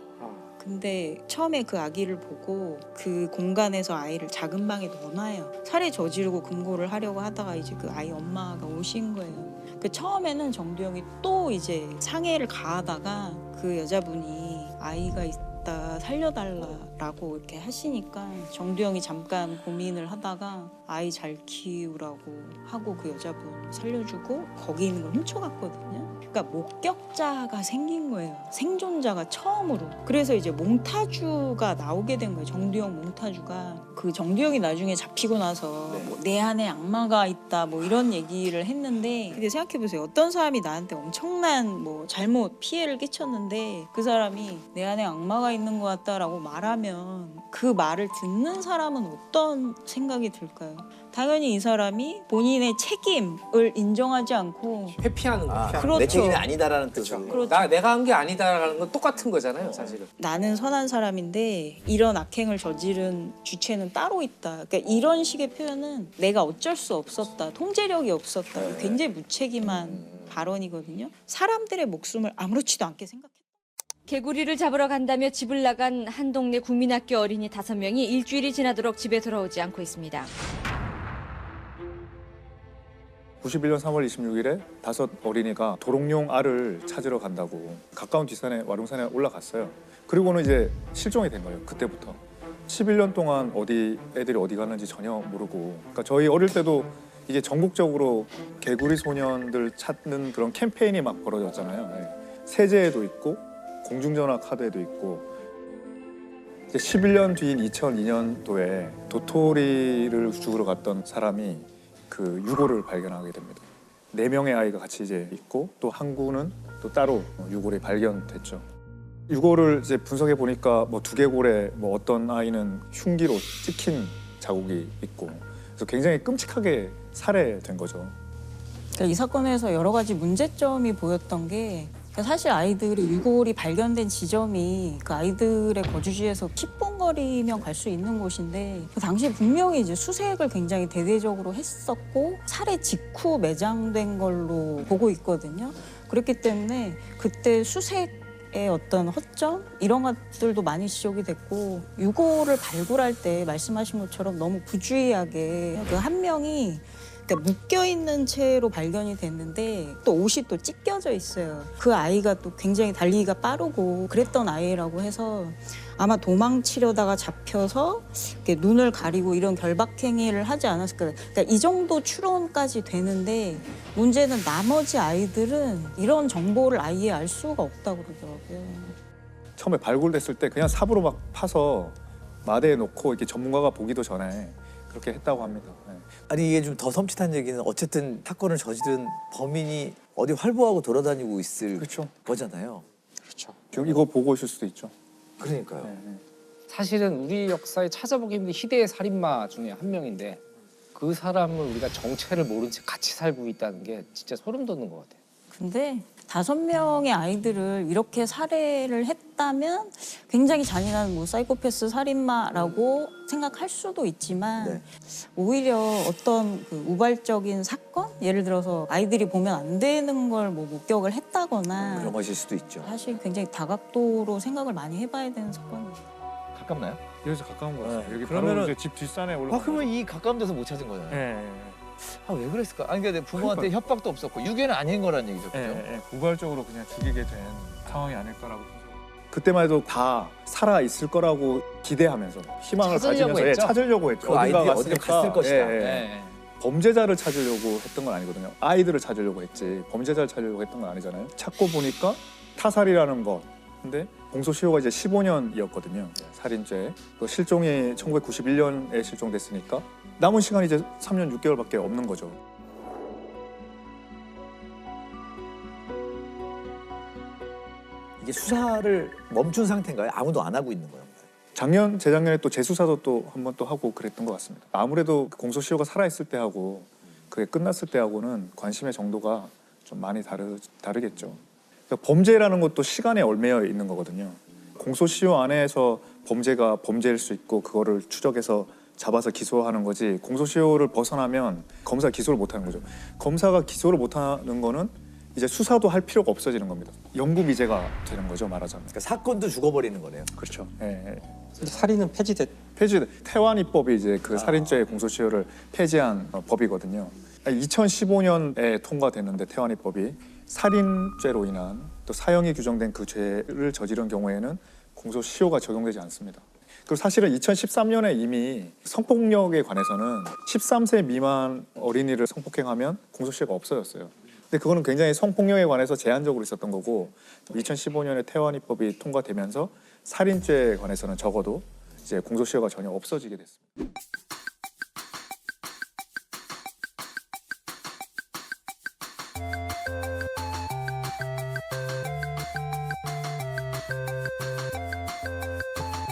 근데 처음에 그 아기를 보고 그 공간에서 아이를 작은 방에 넣어놔요. 살해 저지르고 금고를 하려고 하다가 이제 그 아이 엄마가 오신 거예요. 그 처음에는 정두영이 또 이제 상해를 가하다가 그 여자분이 아이가 있다 살려달라고 이렇게 하시니까 정두영이 잠깐 고민을 하다가 아이 잘 키우라고 하고 그 여자분 살려주고 거기 있는 걸 훔쳐갔거든요. 그러니까 목격자가 생긴 거예요. 생존자가 처음으로. 그래서 이제 몽타주가 나오게 된 거예요. 정두영 몽타주가. 그 정두영이 나중에 잡히고 나서 뭐 내 안에 악마가 있다 뭐 이런 얘기를 했는데 근데 생각해보세요. 어떤 사람이 나한테 엄청난 뭐 잘못 피해를 끼쳤는데 그 사람이 내 안에 악마가 있는 것 같다라고 말하면 그 말을 듣는 사람은 어떤 생각이 들까요? 당연히 이 사람이 본인의 책임을 인정하지 않고 회피하는 거. 그렇죠. 내 책임이 아니다라는 뜻으로. 그렇죠. 내가 한 게 아니다라는 건 똑같은 거잖아요, 사실은. 나는 선한 사람인데 이런 악행을 저지른 주체는 따로 있다. 그러니까 이런 식의 표현은 내가 어쩔 수 없었다. 통제력이 없었다. 굉장히 무책임한 발언이거든요. 사람들의 목숨을 아무렇지도 않게 생각해. 개구리를 잡으러 간다며 집을 나간 한 동네 국민학교 어린이 5명이 일주일이 지나도록 집에 돌아오지 않고 있습니다. 91년 3월 26일에 5 어린이가 도롱뇽 알을 찾으러 간다고 가까운 뒷산에 와룡산에 올라갔어요. 그리고는 이제 실종이 된 거예요. 그때부터 11년 동안 애들이 어디 갔는지 전혀 모르고. 그러니까 저희 어릴 때도 이게 전국적으로 개구리 소년들 찾는 그런 캠페인이 막 벌어졌잖아요. 네. 세제에도 있고 공중전화 카드에도 있고. 이제 11년 뒤인 2002년도에 도토리를 죽으러 갔던 사람이 그 유골을 발견하게 됩니다. 4명의 아이가 같이 이제 있고 또 한 구는 또 따로 유골이 발견됐죠. 유골을 이제 분석해 보니까 뭐 두개골에 뭐 어떤 아이는 흉기로 찍힌 자국이 있고 그래서 굉장히 끔찍하게 살해된 거죠. 그러니까 이 사건에서 여러 가지 문제점이 보였던 게 사실 아이들이 유골이 발견된 지점이 그 아이들의 거주지에서 10분 거리면 갈 수 있는 곳인데 그 당시에 분명히 이제 수색을 굉장히 대대적으로 했었고 살해 직후 매장된 걸로 보고 있거든요. 그렇기 때문에 그때 수색의 어떤 허점 이런 것들도 많이 지적이 됐고 유골을 발굴할 때 말씀하신 것처럼 너무 부주의하게 그 한 명이 그러니까 묶여있는 채로 발견이 됐는데 또 옷이 또 찢겨져 있어요. 그 아이가 또 굉장히 달리기가 빠르고 그랬던 아이라고 해서 아마 도망치려다가 잡혀서 이렇게 눈을 가리고 이런 결박행위를 하지 않았을까. 그러니까 이 정도 추론까지 되는데 문제는 나머지 아이들은 이런 정보를 아예 알 수가 없다고 그러더라고요. 처음에 발굴됐을 때 그냥 삽으로 막 파서 마대에 놓고 이렇게 전문가가 보기도 전에 그렇게 했다고 합니다. 네. 아니 이게 좀 더 섬찟한 얘기는 어쨌든 사건을 저지른 범인이 어디 활보하고 돌아다니고 있을 거잖아요. 그렇죠. 지금 이거 보고 있을 수도 있죠. 그러니까요. 사실은 우리 역사에 찾아보기 힘든 희대의 살인마 중에 한 명인데 그 사람을 우리가 정체를 모른 채 같이 살고 있다는 게 진짜 소름 돋는 것 같아요. 근데 5명의 아이들을 이렇게 살해를 했다면 굉장히 잔인한 뭐 사이코패스 살인마라고 생각할 수도 있지만 오히려 어떤 그 우발적인 사건? 예를 들어서 아이들이 보면 안 되는 걸 뭐 목격을 했다거나 그런 것일 수도 있죠. 사실 굉장히 다각도로 생각을 많이 해봐야 되는 사건이죠. 가깝나요? 여기서 가까운 거 같아요. 여기 그러면은- 바로 이제 집 뒷산에 올라. 그러면 이 가까운 데서 못 찾은 거잖아요. 아, 왜 그랬을까? 아니, 그러니까 부모한테 협박도 없었고 유괴는 아닌 거라는 얘기죠. 그죠? 우발적으로 그냥 죽이게 된 상황이 아닐까라고. 그때만 해도 다 살아 있을 거라고 기대하면서 희망을 찾으려고 가지면서 했죠? 찾으려고 했죠. 그 아이들이 어딘가 어디를 갔으니까. 갔을 것이다. 예. 범죄자를 찾으려고 했던 건 아니거든요. 아이들을 찾으려고 했지 범죄자를 찾으려고 했던 건 아니잖아요. 찾고 보니까 타살이라는 것. 근데 공소시효가 이제 15년이었거든요. 살인죄. 그 실종이 1991년에 실종됐으니까 남은 시간이 이제 3년 6개월밖에 없는 거죠. 이게 수사를 멈춘 상태인가요? 아무도 안 하고 있는 거예요? 작년, 재작년에 또 재수사도 또 한 번 또 하고 그랬던 것 같습니다. 아무래도 공소시효가 살아있을 때하고 그게 끝났을 때하고는 관심의 정도가 좀 많이 다르겠죠. 그러니까 범죄라는 것도 시간에 얽매여 있는 거거든요. 공소시효 안에서 범죄가 범죄일 수 있고 그거를 추적해서 잡아서 기소하는 거지 공소시효를 벗어나면 검사 기소를 못하는 거죠. 검사가 기소를 못하는 거는 이제 수사도 할 필요가 없어지는 겁니다. 영구 미제가 되는 거죠, 말하자면. 그러니까 사건도 죽어버리는 거네요. 그렇죠. 예. 살인은 폐지됐. 태완 입법이 이제 그 살인죄 공소시효를 폐지한 법이거든요. 2015년에 통과됐는데 태완 입법이 살인죄로 인한 또 사형이 규정된 그 죄를 저지른 경우에는 공소시효가 적용되지 않습니다. 그리고 사실은 2013년에 이미 성폭력에 관해서는 13세 미만 어린이를 성폭행하면 공소시효가 없어졌어요. 근데 그거는 굉장히 성폭력에 관해서 제한적으로 있었던 거고 2015년에 태완 입법이 통과되면서 살인죄에 관해서는 적어도 이제 공소시효가 전혀 없어지게 됐습니다.